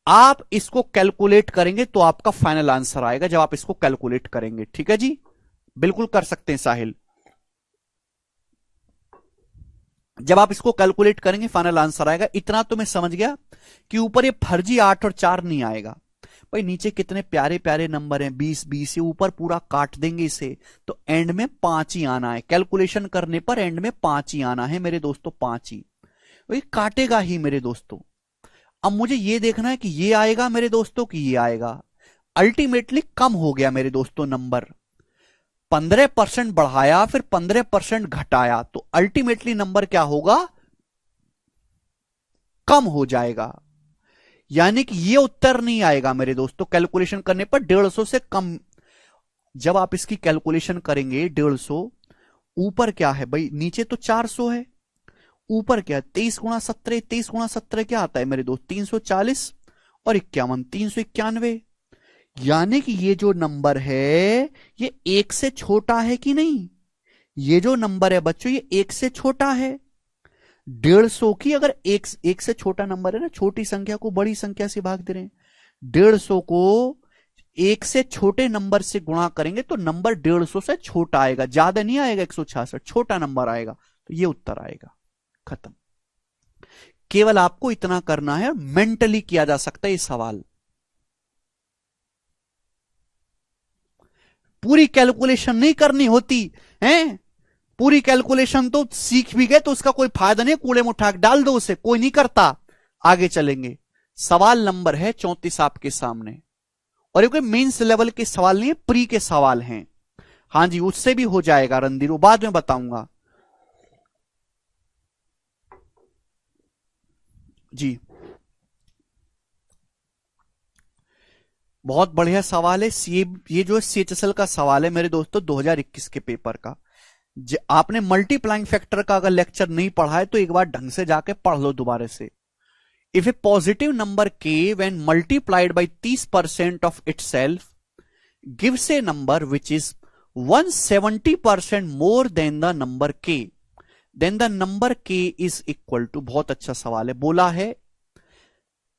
आप इसको कैलकुलेट करेंगे तो आपका फाइनल आंसर आएगा, जब आप इसको कैलकुलेट करेंगे, ठीक है जी। बिल्कुल कर सकते हैं साहिल, जब आप इसको कैलकुलेट करेंगे फाइनल आंसर आएगा। इतना तो मैं समझ गया कि ऊपर ये फर्जी 8 और 4 नहीं आएगा। भाई नीचे कितने प्यारे प्यारे नंबर हैं, 20 20, ये ऊपर पूरा काट देंगे इसे, तो एंड में 5 ही आना है। कैलकुलेशन करने पर एंड में 5 ही आना है मेरे दोस्तों, 5 ही। वही काटेगा ही मेरे दोस्तों। अब मुझे ये देखना है कि ये आएगा मेरे दोस्तों कि ये आएगा। अल्टीमेटली कम हो गया मेरे दोस्तों नंबर, 15% बढ़ाया फिर 15% घटाया, तो अल्टीमेटली नंबर क्या होगा? कम हो जाएगा। यानी कि ये उत्तर नहीं आएगा मेरे दोस्तों कैलकुलेशन करने पर 150 से कम। जब आप इसकी कैलकुलेशन करेंगे 150, ऊपर क्या है भाई, नीचे तो 400 है, ऊपर क्या 23 गुणा 17, 23 गुणा 17 क्या आता है मेरे दोस्त 340 और 51 391। यानी कि ये जो नंबर है ये एक से छोटा है कि नहीं, ये जो नंबर है बच्चों ये एक से छोटा है। 150 की अगर एक से छोटा नंबर है ना, छोटी संख्या को बड़ी संख्या से भाग दे रहे हैं, 150 को एक से छोटे नंबर से गुणा करेंगे तो नंबर 150 से छोटा आएगा, ज्यादा नहीं आएगा 166, छोटा नंबर आएगा, तो ये उत्तर आएगा। खत्म। केवल आपको इतना करना है, मेंटली किया जा सकता है ये सवाल, पूरी कैलकुलेशन नहीं करनी होती है। पूरी कैलकुलेशन तो सीख भी गए तो उसका कोई फायदा नहीं, कूड़े में उठा के डाल दो उसे, कोई नहीं करता। आगे चलेंगे, सवाल नंबर है 34 आपके सामने, और ये कोई मेंस लेवल के सवाल नहीं है, प्री के सवाल हैं। हां जी, उससे भी हो जाएगा रणधीर, वो बाद में बताऊंगा जी। बहुत बढ़िया सवाल है ये जो CHSL का सवाल है मेरे दोस्तों 2021 के पेपर का। आपने मल्टीप्लाइंग फैक्टर का अगर लेक्चर नहीं पढ़ा है तो एक बार ढंग से जाके पढ़ लो दोबारा से। If a positive number k when multiplied by 30% of itself gives a number which is 170% more than the number k, then the number k is equal to. बहुत अच्छा सवाल है, बोला है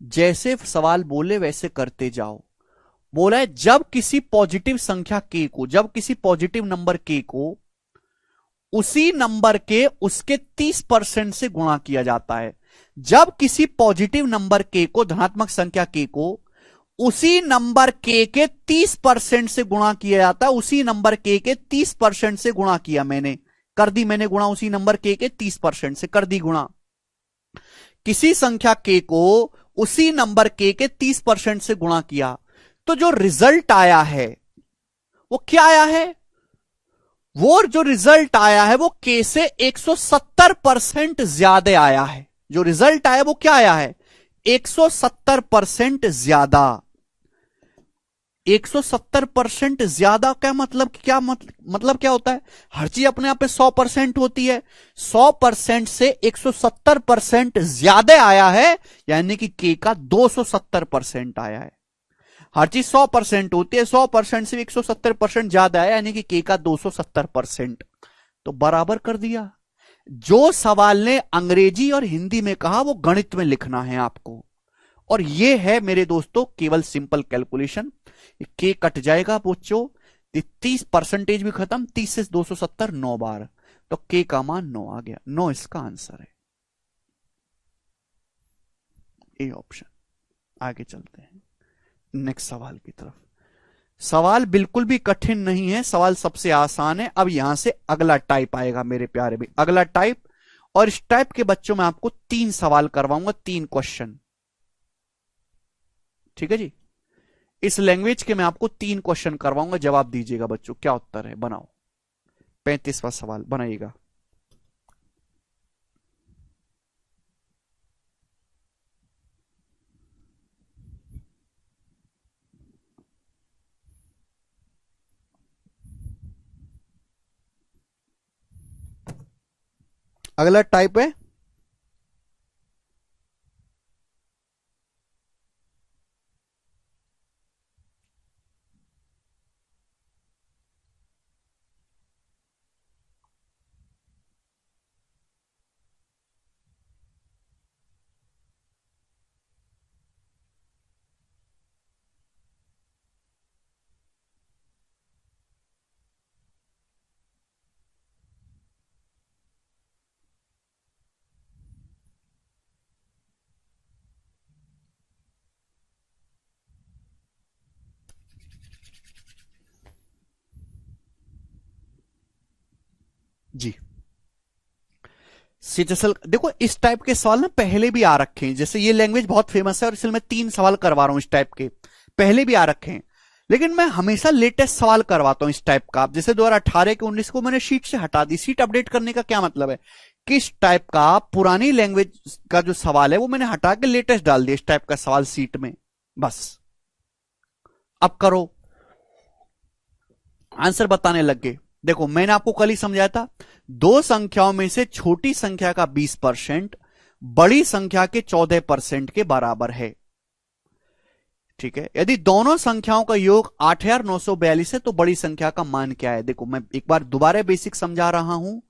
जैसे सवाल बोले वैसे करते जाओ। बोला है जब किसी पॉजिटिव संख्या k को, जब किसी पॉजिटिव नंबर k को उसी नंबर के उसके 30% से गुणा किया जाता है, जब किसी पॉजिटिव नंबर k को, धनात्मक संख्या k को उसी नंबर k के 30% से गुणा किया जाता है, उसी नंबर k के 30% से गुणा किया, मैंने कर दी, मैंने गुणा उसी नंबर k के 30% से कर दी गुणा। किसी संख्या k को उसी नंबर k के 30% से गुणा किया, तो जो रिजल्ट आया है वो क्या आया है, वो जो रिजल्ट आया है वो k से 170% ज्यादा आया है। जो रिजल्ट आया वो क्या आया है 170% ज्यादा। 170% ज्यादा क्या मतलब, मतलब क्या होता है, हर चीज अपने आप पे 100% होती है, 100% से 170% ज्यादा आया है, यानी कि k का 270% आया है। हर चीज 100% होती है, 100% से 170% ज्यादा है, यानी कि k का 270%, तो बराबर कर दिया। जो सवाल ने अंग्रेजी और हिंदी में कहा वो गणित में लिखना है आपको, और ये है मेरे दोस्तों केवल सिंपल कैलकुलेशन। k कट जाएगा बच्चों, 30% भी खत्म, 30 से 270 9 बार, तो k का मान 9 आ गया, 9 इसका आंसर है, ए ऑप्शन। आगे चलते हैं नेक्स्ट सवाल की तरफ। सवाल बिल्कुल भी कठिन नहीं है, सवाल सबसे आसान है। अब यहां से अगला टाइप आएगा मेरे प्यारे भाई, अगला टाइप, और इस टाइप के बच्चों में आपको 3 सवाल करवाऊंगा, 3 क्वेश्चन, ठीक है जी। इस लैंग्वेज के मैं आपको 3 क्वेश्चन करवाऊंगा, जवाब दीजिएगा बच्चों क्या उत्तर है, बनाओ। 35वां सवाल बनाइएगा। अगला टाइप है जी। CHSL देखो, इस टाइप के सवाल ना पहले भी आ रखे हैं, जैसे ये लैंग्वेज बहुत फेमस है और इसलिए मैं 3 सवाल करवा रहा हूं इस टाइप के, पहले भी आ रखे हैं, लेकिन मैं हमेशा लेटेस्ट सवाल करवाता हूं इस टाइप का। जैसे 2018 के 19 को मैंने शीट से हटा दी, सीट अपडेट करने का क्या मतलब है, किस टाइप का पुरानी लैंग्वेज का जो सवाल है वो मैंने हटा के लेटेस्ट डाल दिया इस टाइप का सवाल सीट में, बस। अब करो, आंसर बताने लग गए। देखो मैंने आपको कल ही समझाया था, दो संख्याओं में से छोटी संख्या का 20% बड़ी संख्या के 14% के बराबर है। ठीक है, यदि दोनों संख्याओं का योग 8942 है तो बड़ी संख्या का मान क्या है? देखो मैं एक बार दोबारा बेसिक समझा रहा हूं,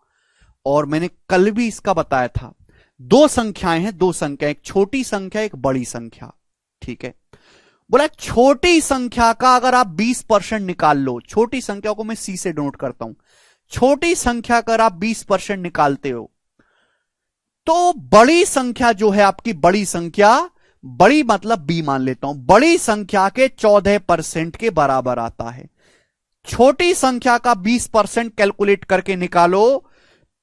और मैंने कल भी इसका बताया था। दो संख्याएं हैं, दो संख्या, एक छोटी संख्या एक बड़ी संख्या। ठीक है, बोला छोटी संख्या का अगर आप 20% निकाल लो, छोटी संख्या को मैं सी से डोट करता हूं, छोटी संख्या का अगर आप 20% निकालते हो तो बड़ी संख्या जो है आपकी, बड़ी संख्या, बड़ी मतलब बी मान लेता हूं, बड़ी संख्या के 14% के बराबर आता है। छोटी संख्या का 20% कैलकुलेट करके निकालो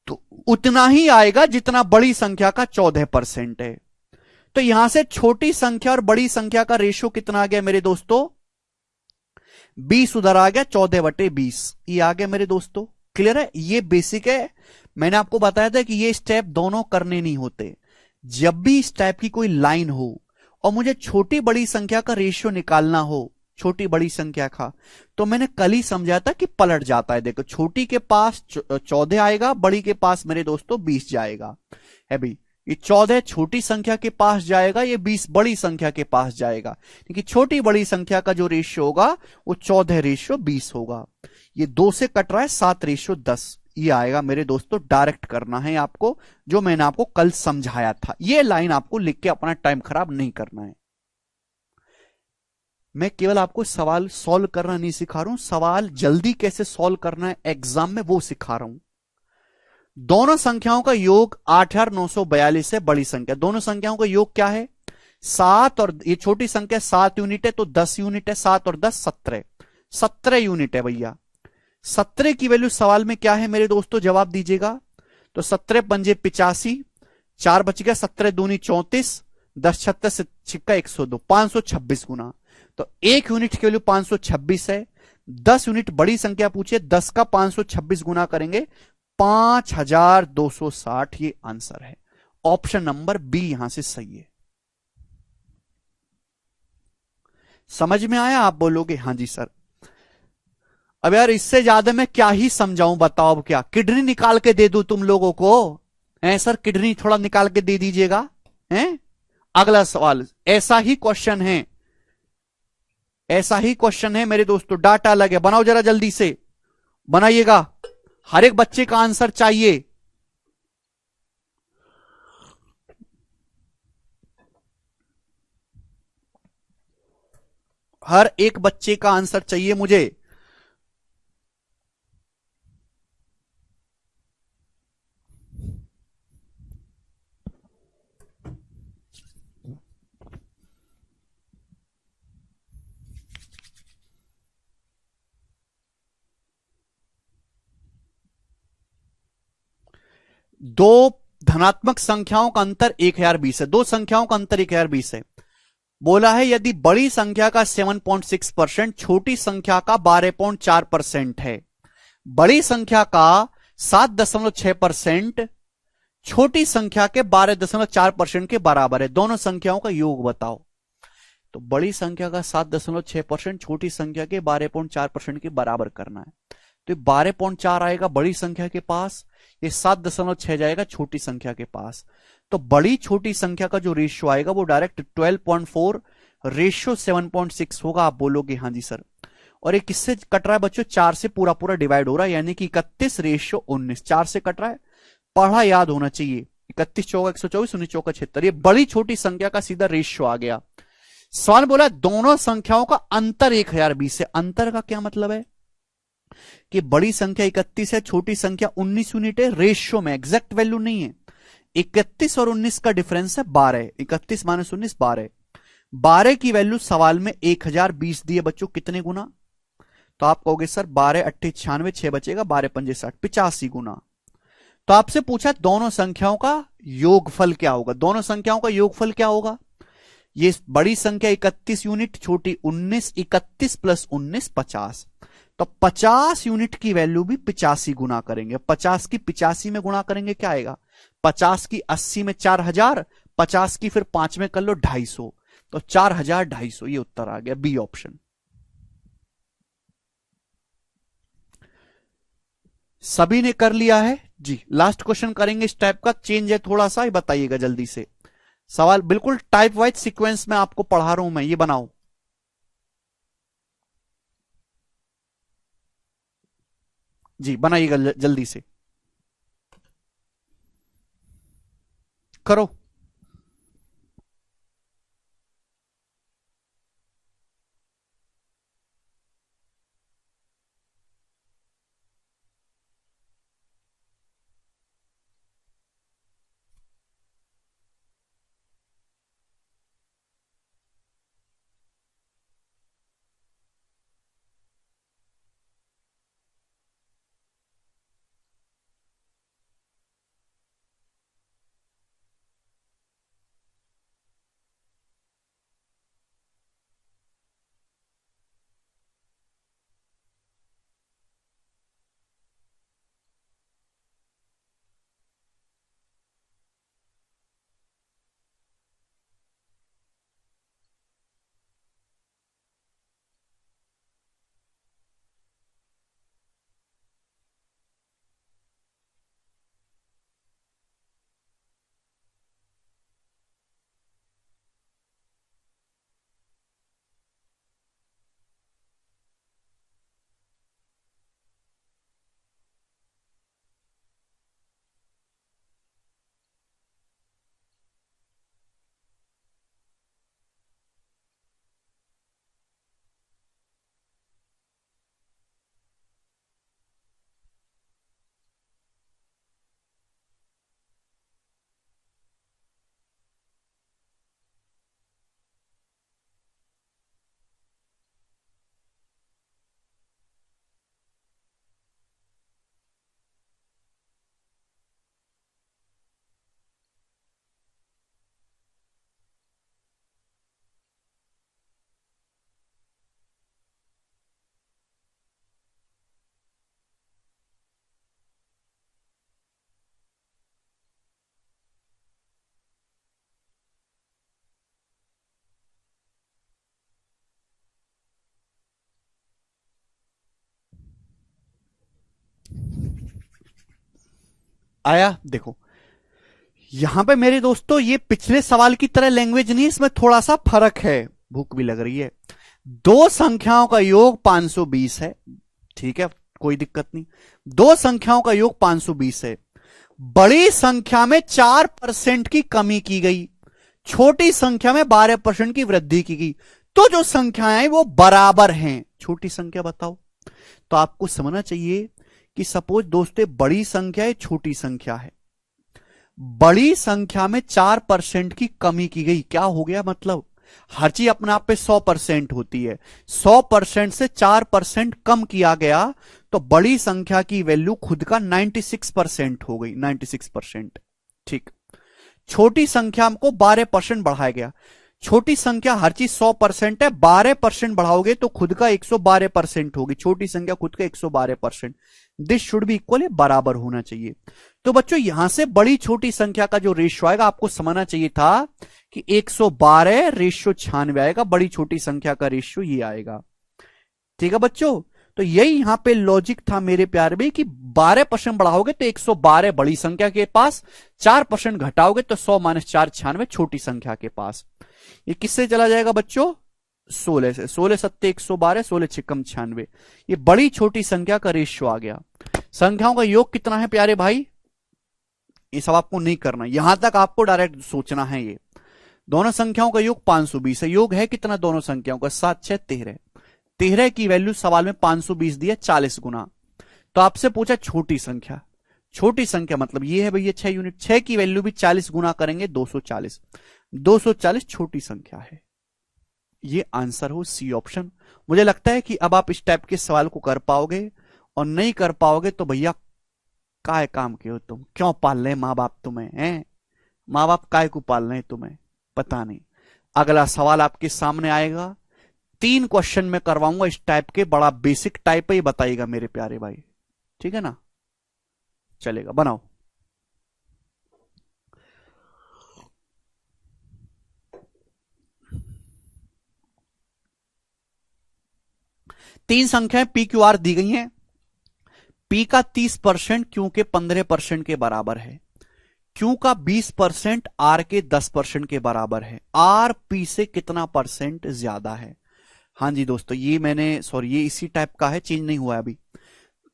तो उतना ही आएगा जितना बड़ी संख्या का 14% है। तो यहां से छोटी संख्या और बड़ी संख्या का रेशियो कितना आ गया मेरे दोस्तों? 20 उधर आ गया, 14/20 ये आ गया मेरे दोस्तों। क्लियर है? ये बेसिक है। मैंने आपको बताया था कि ये स्टेप दोनों करने नहीं होते। जब भी इस टाइप की कोई लाइन हो और मुझे छोटी बड़ी संख्या का रेशियो निकालना हो, छोटी बड़ी संख्या का, तो मैंने कल ही समझाया था कि पलट जाता है। देखो छोटी के पास 14 आएगा, बड़ी के पास मेरे दोस्तों 20 जाएगा। है भाई, ये 14 छोटी संख्या के पास जाएगा, ये 20 बड़ी संख्या के पास जाएगा, क्योंकि छोटी बड़ी संख्या का जो रेशियो होगा वो 14/20 होगा। ये 2 से कट रहा है, 7/10 ये आएगा मेरे दोस्तों। डायरेक्ट करना है आपको, जो मैंने आपको कल समझाया था। ये लाइन आपको लिख के अपना टाइम खराब नहीं करना है। मैं केवल आपको सवाल सॉल्व करना नहीं सिखा रहा हूं, सवाल जल्दी कैसे सॉल्व करना है एग्जाम में वो सिखा रहा हूं। दोनों संख्याओं का योग 8942 है, बड़ी संख्या। दोनों संख्याओं का योग क्या है? 7, और ये छोटी संख्या 7 यूनिट है तो 10 यूनिट है, 7 और 10 17 यूनिट है भैया। 17 की वैल्यू सवाल में क्या है मेरे दोस्तों? जवाब दीजिएगा। तो 17 पंजे 85, 4 बच गया, 17 दूनी 34, 10 छत्ता से छिक्का 102, 526 गुना। तो 1 यूनिट की वैल्यू 526 है। 10 यूनिट बड़ी संख्या पूछे, 10 का 526 गुना करेंगे 5260, ये आंसर है। ऑप्शन नंबर बी यहां से सही है। समझ में आया? आप बोलोगे हां जी सर। अब यार इससे ज्यादा मैं क्या ही समझाऊं, बताओ अब क्या? किडनी निकाल के दे दूं तुम लोगों को? है सर, किडनी थोड़ा निकाल के दे दीजिएगा। हैं? अगला सवाल, ऐसा ही क्वेश्चन है, ऐसा ही क्वेश्चन है मेरे दोस्तों। डाटा अलग है, बनाओ जरा जल्दी से, बनाइएगा। हर एक बच्चे का आंसर चाहिए। हर एक बच्चे का आंसर चाहिए मुझे। दो धनात्मक संख्याओं का अंतर 1020 है, दो संख्याओं का अंतर 1020 है। बोला है यदि बड़ी संख्या का 7.6%, छोटी संख्या का 12.4% है, बड़ी संख्या का 7.6% छोटी संख्या के 12.4% के बराबर है, दोनों संख्याओं का योग बताओ। तो बड़ी संख्या का 7.6%, छोटी संख्या के 12.4% के बराबर करना है। तो 12.4 आएगा बड़ी संख्या के पास, ये 7.6 जाएगा छोटी संख्या के पास। तो बड़ी छोटी संख्या का जो रेशियो आएगा वो डायरेक्ट 12.4 रेशियो 7.6 होगा। आप बोलोगे हाँ जी सर। और ये किससे कट रहा है बच्चों? 4 से पूरा पूरा डिवाइड हो रहा है, यानी कि 31/19। 4 से कट रहा है, पढ़ा याद होना चाहिए। 31 चौका 124, 19 चौका 76, ये बड़ी छोटी संख्या का सीधा रेशियो आ गया। सवाल बोला दोनों संख्याओं का अंतर 1020 है। अंतर का क्या मतलब है कि बड़ी संख्या 31 है, छोटी संख्या 19 यूनिट है। रेशियो में एग्जैक्ट वैल्यू नहीं है। 31 और 19 का डिफरेंस है 12। 31 - 19 12। 12 की वैल्यू सवाल में 1020 दी है बच्चों। कितने गुना? तो आप कहोगे सर 12 8 96, 6 बचेगा, 12 पंजे 60, 85 गुना। तो आपसे पूछा दोनों संख्याओं का योगफल क्या होगा? दोनों संख्याओं का योगफल क्या होगा? ये बड़ी संख्या 31 यूनिट, छोटी 19, 31 + 19 50। तो 50 यूनिट की वैल्यू भी 85 गुना करेंगे। 50 की 85 में गुणा करेंगे क्या आएगा? 50 की 80 में 4000, 50 की फिर 5 में कर लो 250, तो 4250, ये उत्तर आ गया, बी ऑप्शन। सभी ने कर लिया है जी। लास्ट क्वेश्चन करेंगे इस टाइप का, चेंज है थोड़ा सा, ये बताइएगा जल्दी से। सवाल बिल्कुल टाइप वाइज सीक्वेंस में आपको पढ़ा रहा हूं मैं, ये बनाओ जी, बनाइएगा जल्दी से करो। आया देखो, यहां पे मेरे दोस्तों ये पिछले सवाल की तरह लैंग्वेज नहीं, इसमें थोड़ा सा फर्क है। भूख भी लग रही है। दो संख्याओं का योग 520 है, ठीक है, कोई दिक्कत नहीं। दो संख्याओं का योग 520 है। बड़ी संख्या में 4% की कमी की गई, छोटी संख्या में 12% की वृद्धि की गई, तो जो संख्याएं वो बराबर हैं। छोटी संख्या बताओ। तो आपको समझना चाहिए कि सपोज दोस्तों बड़ी संख्या है, छोटी संख्या है। बड़ी संख्या में 4% की कमी की गई, क्या हो गया मतलब? हर चीज अपने आप पे 100% होती है, 100% से 4% कम किया गया तो बड़ी संख्या की वैल्यू खुद का 96% हो गई, 96%। ठीक। छोटी संख्या को 12% बढ़ाया गया। छोटी संख्या हर चीज 100% है, 12% बढ़ाओगे तो खुद का 112% होगी। छोटी संख्या खुद का 112%। दिस शुड बी इक्वल, बराबर होना चाहिए। तो बच्चों यहां से बड़ी छोटी संख्या का जो रेशियो आएगा आपको समझना चाहिए था कि 112 रेशियो 96 आएगा। बड़ी छोटी संख्या का रेशियो ये आएगा। ठीक है बच्चों, तो यही यहां पे लॉजिक था मेरे प्यारे भाई कि 12% बढ़ाओगे तो 112 बड़ी संख्या के पास, 4% घटाओगे तो 100 - 4 96 छोटी संख्या के पास। ये किससे चला जाएगा बच्चों? 16 से। 16 सत्ते 112, 16 छिकम 96। ये बड़ी छोटी संख्या का रेशियो आ गया। संख्याओं का योग कितना है प्यारे भाई? ये सब आपको नहीं करना, यहां तक आपको डायरेक्ट सोचना है। ये दोनों संख्याओं का योग 520 है। योग है कितना दोनों संख्याओं का? 7 6 13। 13 की वैल्यू सवाल में 520 दी है, 40 गुना। तो आपसे पूछा छोटी संख्या। छोटी संख्या मतलब ये है भैया 6 यूनिट। 6 की वैल्यू भी 40 गुना करेंगे 240। 240 छोटी संख्या है। ये आंसर हो सी ऑप्शन। मुझे लगता है कि अब आप इस टाइप के सवाल को कर पाओगे, और नहीं कर पाओगे तो भैया काय काम के हो तुम, क्यों पाल रहे माँ बाप तुम्हें हैं? माँ बाप काय को पाल रहे तुम्हें, पता नहीं। अगला सवाल आपके सामने आएगा, 3 क्वेश्चन में करवाऊंगा इस टाइप के, बड़ा बेसिक टाइप है, ये बताइएगा मेरे प्यारे भाई। ठीक है ना, चलेगा, बनाओ। तीन संख्याएं पी क्यू आर दी गई हैं। पी का 30% क्यू के 15% के बराबर है। क्यू का 20% आर के 10% के बराबर है। आर पी से कितना परसेंट ज्यादा है? हाँ जी दोस्तों, ये ये इसी टाइप का है, चेंज नहीं हुआ है अभी।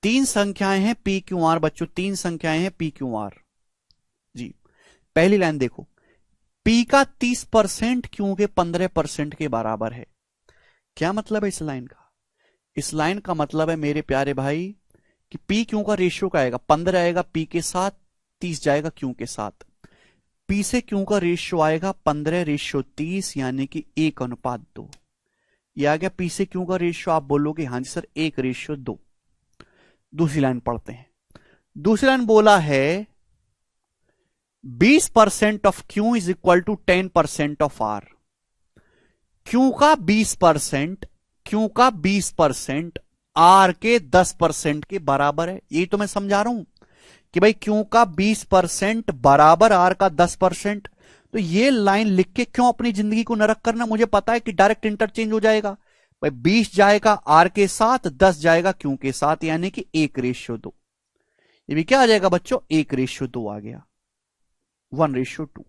तीन संख्याएं हैं पी क्यू आर बच्चों, तीन संख्याएं हैं पी क्यू आर जी। पहली लाइन देखो, पी का 30% क्यू के 15% के बराबर है। क्या मतलब है इस लाइन का? इस लाइन का मतलब है मेरे प्यारे भाई कि पी क्यू का रेशियो का आएगा, 15 आएगा पी के साथ, 30 जाएगा क्यू के साथ। पी से क्यू का रेशियो आएगा 15:30, यानी कि 1:2। ये आ गया पी से क्यू का रेशियो। आप बोलोगे हाँ जी सर 1:2। दूसरी लाइन पढ़ते हैं। दूसरी लाइन बोला है 20% of Q is equal to 10% of R. Q का 20% आर के 10% के बराबर है। यही तो मैं समझा रहा हूं कि भाई क्यू का 20% बराबर आर का 10%। तो ये लाइन लिख के क्यों अपनी जिंदगी को नरक करना? मुझे पता है कि डायरेक्ट इंटरचेंज हो जाएगा। भाई 20 जाएगा आर के साथ, 10 जाएगा क्यू के साथ, यानी कि 1:2। ये भी क्या आ जाएगा बच्चों? 1:2 आ गया, 1:2।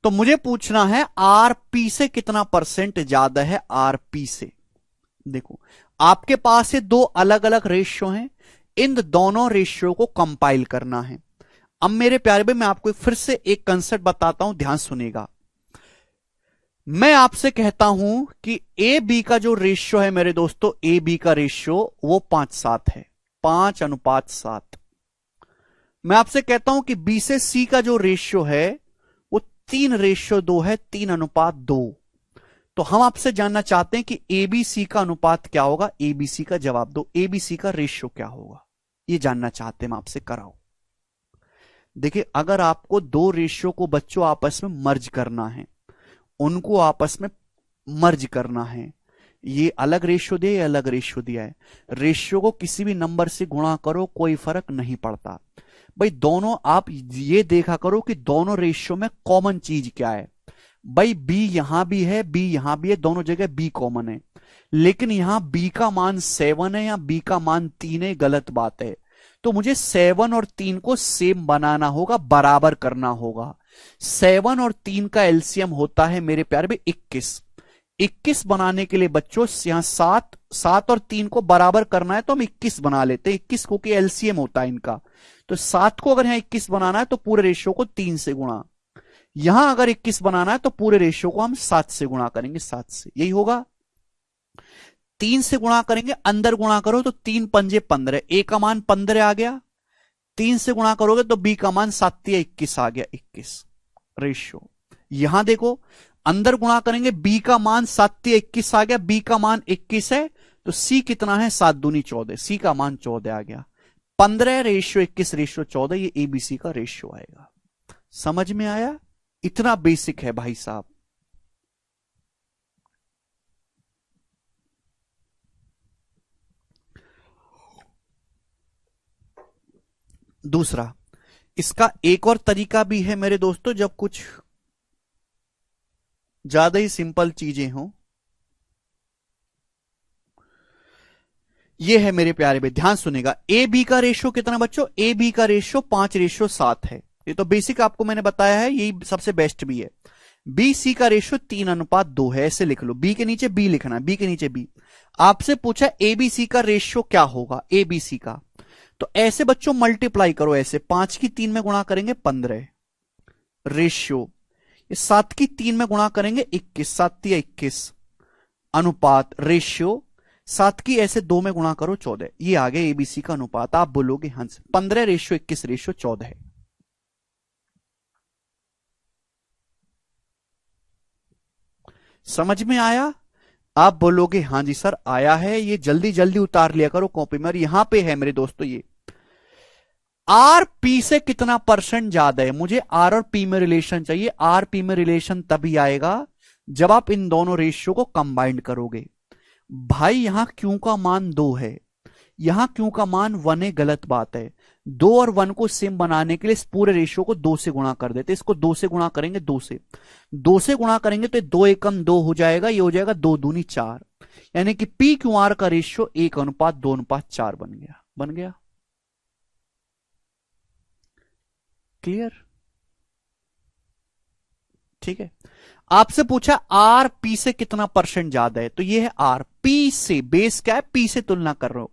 तो मुझे पूछना है आरपी से कितना परसेंट ज्यादा है? आरपी से देखो, आपके पास ये दो अलग अलग रेशियो हैं, इन दोनों रेशियो को कंपाइल करना है। अब मेरे प्यारे भाई मैं आपको फिर से एक कंसेप्ट बताता हूं, ध्यान सुनेगा। मैं आपसे कहता हूं कि ए बी का जो रेशियो है मेरे दोस्तों, ए बी का रेशियो वो 5:7 है, 5:7। मैं आपसे कहता हूं कि बी से सी का जो रेशियो है वो 3:2 है, 3:2। तो हम आपसे जानना चाहते हैं कि एबीसी का अनुपात क्या होगा? एबीसी का जवाब दो, एबीसी का रेशियो क्या होगा? ये जानना चाहते हैं हम आपसे, कराओ। देखिए, अगर आपको दो रेशियो को बच्चों आपस में मर्ज करना है, उनको आपस में मर्ज करना है, ये अलग रेशियो दिया, अलग रेशियो दिया है, रेशियो को किसी भी नंबर से गुणा करो, कोई फर्क नहीं पड़ता भाई। दोनों आप ये देखा करो कि दोनों रेशियो में कॉमन चीज क्या है। भाई बी यहां भी है, बी यहां भी है, दोनों जगह बी कॉमन है, लेकिन यहां बी का मान 7 है या बी का मान 3 है, गलत बात है। तो मुझे 7 और 3 को सेम बनाना होगा, बराबर करना होगा। 7 और 3 का एलसीएम होता है मेरे प्यारे में 21। 21 बनाने के लिए बच्चों यहां 7 और 3 को बराबर करना है तो हम 21 बना लेते हैं। 21 को एलसीएम होता है इनका। तो 7 को अगर यहां 21 बनाना है तो पूरे रेशियो को 3 से गुणा, यहां अगर 21 बनाना है तो पूरे रेशियो को हम 7 से गुणा करेंगे, 7 से, यही होगा। 3 से गुणा करेंगे, अंदर गुणा करो तो 3 पंजे 15, ए का मान 15 आ गया। 3 से गुणा करोगे तो बी का मान 7 या 21 आ गया, 21 रेशियो। यहां देखो, अंदर गुणा करेंगे, बी का मान 7 या 21 आ गया, बी का मान 21 है, तो सी कितना है? 7 दूनी 14, सी का मान 14 आ गया। 15:21:14, ये एबीसी का रेशियो आएगा। समझ में आया? इतना बेसिक है भाई साहब। दूसरा, इसका एक और तरीका भी है मेरे दोस्तों, जब कुछ ज्यादा ही सिंपल चीजें हों। ये है मेरे प्यारे भाई, ध्यान सुनेगा। ए बी का रेशियो कितना बच्चों? ए बी का रेशियो 5:7 है। ये तो बेसिक आपको मैंने बताया है, यही सबसे बेस्ट भी है। बी सी का रेशियो 3:2 है, ऐसे लिख लो। बी के नीचे बी लिखना है, बी के नीचे बी। आपसे पूछा एबीसी का रेशियो क्या होगा? एबीसी का, तो ऐसे बच्चों मल्टीप्लाई करो, ऐसे 5 की 3 में गुणा करेंगे 15 रेशियो, 7 की 3 में गुणा करेंगे 21, 7 या 21 अनुपात रेशियो, 7 की ऐसे 2 में गुणा करो 14। ये आ गया एबीसी का अनुपात। आप बोलोगे हंस 15:21:14 है। समझ में आया? आप बोलोगे हां जी सर आया है। ये जल्दी जल्दी उतार लिया करो कॉपी में। और यहां पे है मेरे दोस्तों, ये आर पी से कितना परसेंट ज्यादा है? मुझे आर और पी में रिलेशन चाहिए। आर पी में रिलेशन तभी आएगा जब आप इन दोनों रेशियो को कंबाइंड करोगे। भाई यहां क्यू का मान 2 है, यहां क्यू का मान 1 है, गलत बात है। 2 और 1 को सेम बनाने के लिए इस पूरे रेशियो को 2 से गुणा कर देते, इसको 2 से गुणा करेंगे, 2 से गुणा करेंगे तो 2 एकम 2 हो जाएगा, ये हो जाएगा 2 दूनी 4, यानी कि पी क्यू आर का रेशियो 1:2:4 बन गया। क्लियर? ठीक है। आपसे पूछा आर पी से कितना परसेंट ज्यादा है, तो ये है आर पी से, बेस क्या है, पी से तुलना कर रहे हो।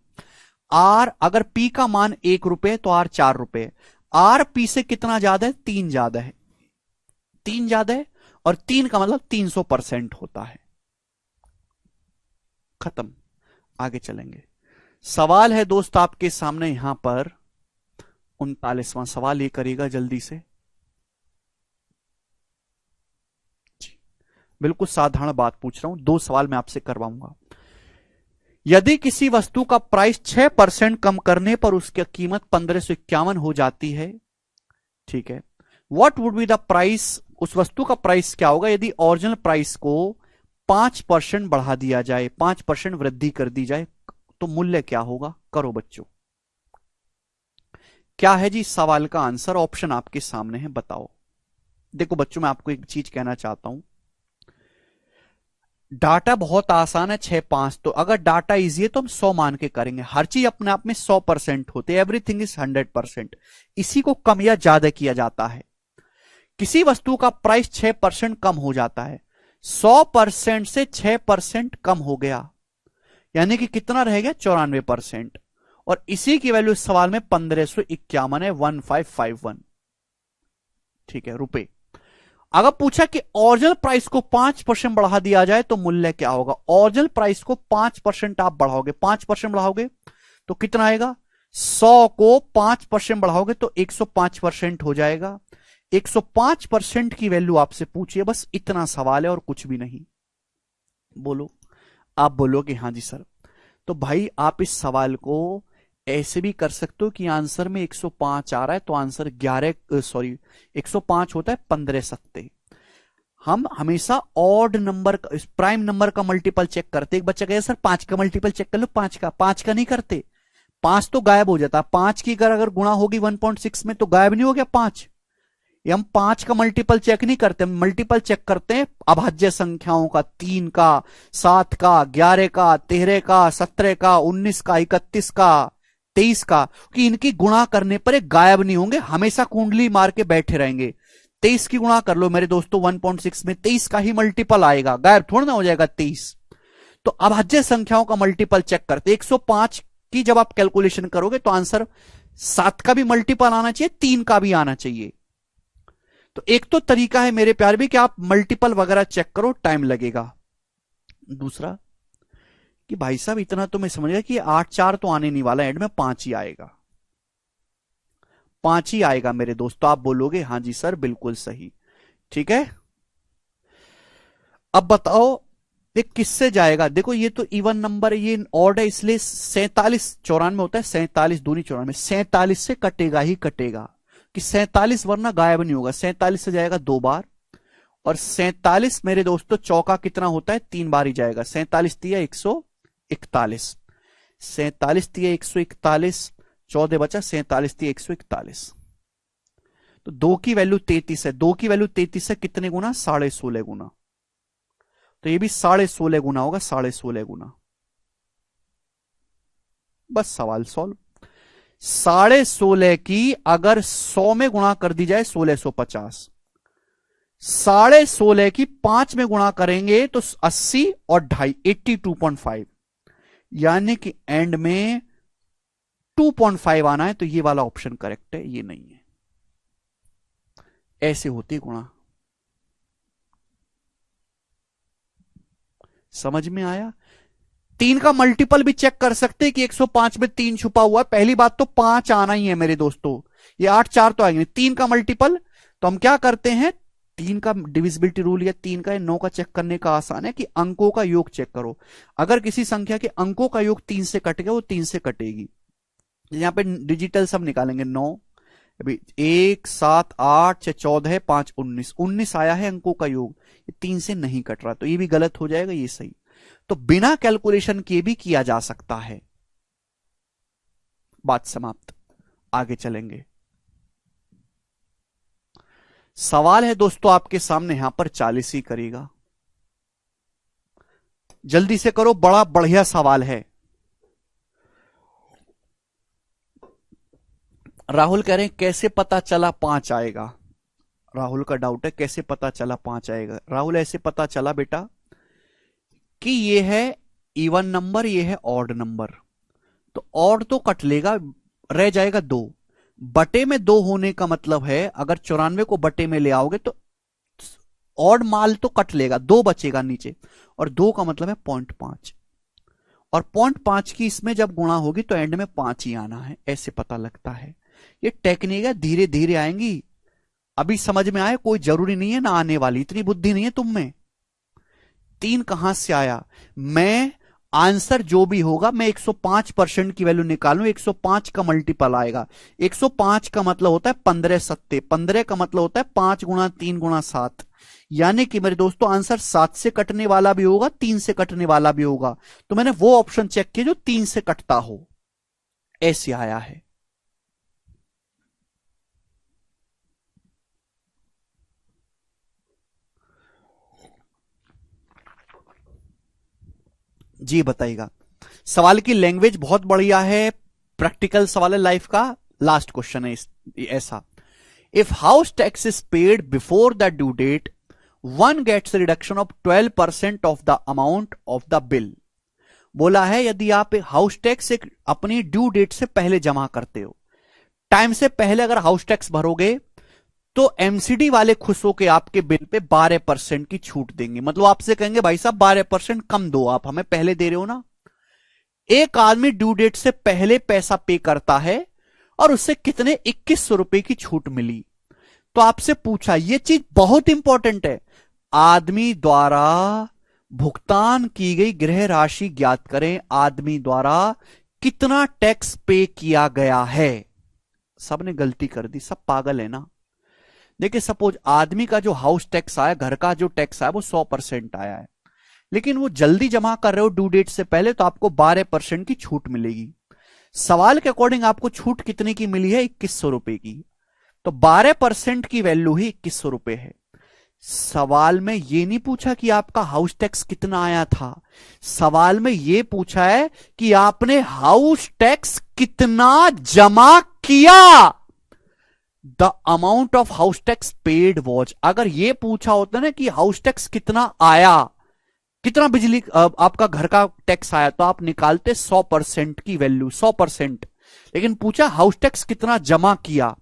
आर अगर पी का मान 1 रुपए तो आर 4 रुपए, आर पी से कितना ज्यादा है, 3 ज्यादा है, 3 ज्यादा है, और 3 का मतलब 300% होता है। खत्म, आगे चलेंगे। सवाल है दोस्त आपके सामने यहां पर 39वां सवाल, ये करिएगा जल्दी से। बिल्कुल साधारण बात पूछ रहा हूं, 2 सवाल मैं आपसे करवाऊंगा। यदि किसी वस्तु का प्राइस 6% कम करने पर उसकी कीमत 1551 हो जाती है, ठीक है, what would be the price, उस वस्तु का प्राइस क्या होगा यदि ओरिजिनल प्राइस को 5% बढ़ा दिया जाए, 5% वृद्धि कर दी जाए, तो मूल्य क्या होगा? करो बच्चों, क्या है जी सवाल का आंसर? ऑप्शन आपके सामने है, बताओ। देखो बच्चों, मैं आपको एक चीज कहना चाहता हूं, डाटा बहुत आसान है, 6-5, तो अगर डाटा इजी है तो हम 100 मान के करेंगे। हर चीज अपने आप में 100% होती है, एवरीथिंग इज 100%। इसी को कम या ज्यादा किया जाता है। किसी वस्तु का प्राइस 6% कम हो जाता है, 100% से 6% कम हो गया, यानी कि कितना रह गया? 94%। और इसी की वैल्यू इस सवाल में 1551 है, 1551, ठीक है, रुपए। अगर पूछा कि ओरिजिनल प्राइस को 5% बढ़ा दिया जाए तो मूल्य क्या होगा? ओरिजिनल प्राइस को 5% आप बढ़ाओगे, 5% बढ़ाओगे तो कितना आएगा? 100 को 5% बढ़ाओगे तो 105% हो जाएगा। 105% की वैल्यू आपसे पूछिए, बस इतना सवाल है और कुछ भी नहीं। बोलो, आप बोलोगे हाँ जी सर। तो भाई आप इस सवाल को ऐसे भी कर सकते हो कि आंसर में 105 आ रहा है तो आंसर 105 होता है 15 सत्ते। हम हमेशा ऑड नंबर का, प्राइम नंबर का मल्टीपल चेक करते। एक बच्चा कहे सर 5 का मल्टीपल चेक कर लो, 5 का नहीं करते, 5 तो गायब हो जाता। 5 की अगर गुणा होगी 1.6 में तो गायब नहीं हो गया 5। ये हम 5 का मल्टीपल चेक नहीं करते, हम मल्टीपल चेक करते हैं अभाज्य संख्याओं का, 3 का, 7 का, 11 का, 13 का, 17 का, 19 का, 31 का, 23 का, कि इनकी गुणा करने पर एक गायब नहीं होंगे, हमेशा कुंडली मार के बैठे रहेंगे। 23 की गुणा कर लो मेरे दोस्तों 1.6 में, 23 का ही मल्टीपल आएगा, गायब थोड़ा ना हो जाएगा 23। तो अभाज्य संख्याओं का मल्टीपल चेक करते। 105 की जब आप कैलकुलेशन करोगे तो आंसर 7 का भी मल्टीपल आना चाहिए, 3 का भी आना चाहिए। तो एक तो तरीका है मेरे प्यार भी कि आप मल्टीपल वगैरह चेक करो, टाइम लगेगा। दूसरा कि भाई साहब इतना तो मैं समझ गया कि 8-4 तो आने नहीं वाला, एंड में 5 ही आएगा, 5 ही आएगा मेरे दोस्तों। आप बोलोगे हाँ जी सर बिल्कुल सही, ठीक है। अब बताओ ये किससे जाएगा? देखो ये तो इवन नंबर है, ये ऑड है, इसलिए 47 94 होता है, 47 दूनी 94, 47 से कटेगा ही कटेगा, कि 47 वरना गायब नहीं होगा। 47 से जाएगा 2 बार, और 47 मेरे दोस्तों चौका कितना होता है? 3 बार ही जाएगा। 47 तिया 141, 47 तिया 141, 14 बचा, 47 तिया 141। तो 2 की वैल्यू 33 है, 2 की वैल्यू 33 है, कितने गुना? 16.5 गुना। तो ये भी 16.5 गुना होगा, 16.5 गुना। बस सवाल सॉल्व। 16.5 की अगर 100 में गुणा कर दी जाए 1650, 16.5 की 5 में गुणा करेंगे तो 80 और 2.5 82.5, यानी कि एंड में 2.5 आना है। तो ये वाला ऑप्शन करेक्ट है, ये नहीं है। ऐसे होती गुणा। समझ में आया? 3 का मल्टीपल भी चेक कर सकते हैं कि 105 में 3 छुपा हुआ है। पहली बात तो 5 आना ही है मेरे दोस्तों, ये 8-4 तो आएंगे। 3 का मल्टीपल तो हम क्या करते हैं, 3 का डिविजिबिलिटी रूल या 3 का 9 का चेक करने का आसान है कि अंकों का योग चेक करो। अगर किसी संख्या के अंकों का योग 3 से कट गया, वो 3 से कटेगी। यहां पे डिजिटल सब निकालेंगे, 9 अभी 1 7 8 6 14 5 19, 19 आया है अंकों का योग, ये 3 से नहीं कट रहा, तो ये भी गलत हो जाएगा, ये सही। तो बिना कैलकुलेशन किए भी किया जा सकता है। बात समाप्त। आगे चलेंगे। सवाल है दोस्तों आपके सामने, यहां पर 40 ही करेगा। जल्दी से करो, बड़ा बढ़िया सवाल है। राहुल कह रहे हैं कैसे पता चला 5 आएगा। राहुल का डाउट है कैसे पता चला 5 आएगा। राहुल ऐसे पता चला बेटा कि ये है इवन नंबर, ये है ऑड नंबर, तो ऑड तो कट लेगा, रह जाएगा 2। बटे में 2 होने का मतलब है अगर 94 को बटे में ले आओगे तो ऑड माल तो कट लेगा, 2 बचेगा नीचे, और 2 का मतलब है 0.5, और 0.5 की इसमें जब गुणा होगी तो एंड में 5 ही आना है, ऐसे पता लगता है। ये टेक्निक है, धीरे धीरे आएंगी। अभी समझ में आए, कोई जरूरी नहीं है ना आने वाली, इतनी बुद्धि नहीं है तुम में। 3 कहां से आया? मैं आंसर जो भी होगा मैं 105% की वैल्यू निकालूं, 105 का मल्टीपल आएगा। 105 का मतलब होता है 15 सत्ते, 15 का मतलब होता है 5 गुणा 3 गुणा 7, यानी कि मेरे दोस्तों आंसर 7 से कटने वाला भी होगा, 3 से कटने वाला भी होगा। तो मैंने वो ऑप्शन चेक किया जो 3 से कटता हो, ऐसे आया है। जी बताइएगा। सवाल की लैंग्वेज बहुत बढ़िया है, प्रैक्टिकल सवाल है लाइफ का। लास्ट क्वेश्चन है ऐसा, if house tax is paid before the due date, one gets reduction of 12% of the amount of the bill. बोला है यदि आप हाउस टैक्स एक अपनी ड्यू डेट से पहले जमा करते हो, टाइम से पहले अगर हाउस टैक्स भरोगे तो एमसीडी वाले खुश होकर आपके बिल पे 12% की छूट देंगे। मतलब आपसे कहेंगे भाई साहब 12% कम दो, आप हमें पहले दे रहे हो ना। एक आदमी ड्यू डेट से पहले पैसा पे करता है और उससे कितने 2100 रुपए की छूट मिली। तो आपसे पूछा, यह चीज बहुत इंपॉर्टेंट है, आदमी द्वारा भुगतान की गई गृह राशि ज्ञात करें, आदमी द्वारा कितना टैक्स पे किया गया है। सबने गलती कर दी, सब पागल है ना। देखिए सपोज आदमी का जो हाउस टैक्स आया, घर का जो टैक्स आया वो 100% आया है, लेकिन वो जल्दी जमा कर रहे हो ड्यू डेट से पहले, तो आपको 12% की छूट मिलेगी। सवाल के अकॉर्डिंग आपको छूट कितने की मिली है? 2100 रुपए की। तो 12% की वैल्यू ही 2100 रुपए है। सवाल में यह नहीं पूछा कि आपका हाउस टैक्स कितना आया था, सवाल में यह पूछा है कि आपने हाउस टैक्स कितना जमा किया। The amount of house tax paid was, अगर यह पूछा होता ना कि हाउस टैक्स कितना आया, कितना बिजली आपका घर का टैक्स आया, तो आप निकालते 100% की वैल्यू, 100%। लेकिन पूछा हाउस टैक्स कितना जमा किया।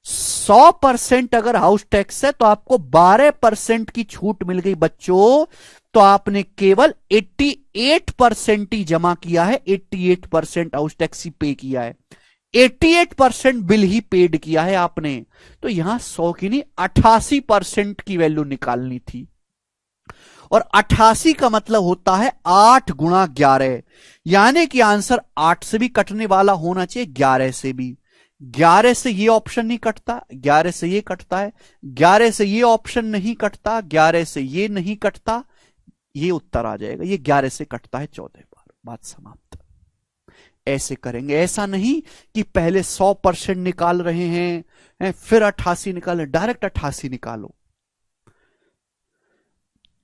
100% अगर हाउस टैक्स है तो आपको 12% की छूट मिल गई बच्चों, तो आपने केवल 88% ही जमा किया है, 88% हाउस टैक्स ही पे किया है, 88% बिल ही पेड किया है आपने। तो यहां 100 की नहीं 88% की वैल्यू निकालनी थी, और 88 का मतलब होता है 8 गुणा 11, यानी कि आंसर 8 से भी कटने वाला होना चाहिए, 11 से भी। 11 से ये ऑप्शन नहीं कटता, 11 से ये कटता है, 11 से ये ऑप्शन नहीं कटता, 11 से ये नहीं कटता, ये उत्तर आ जाएगा, ये 11 से कटता है 14 बार। बात समाप्त। ऐसे करेंगे, ऐसा नहीं कि पहले 100% निकाल रहे हैं फिर 88 निकाले, डायरेक्ट 88 निकालो।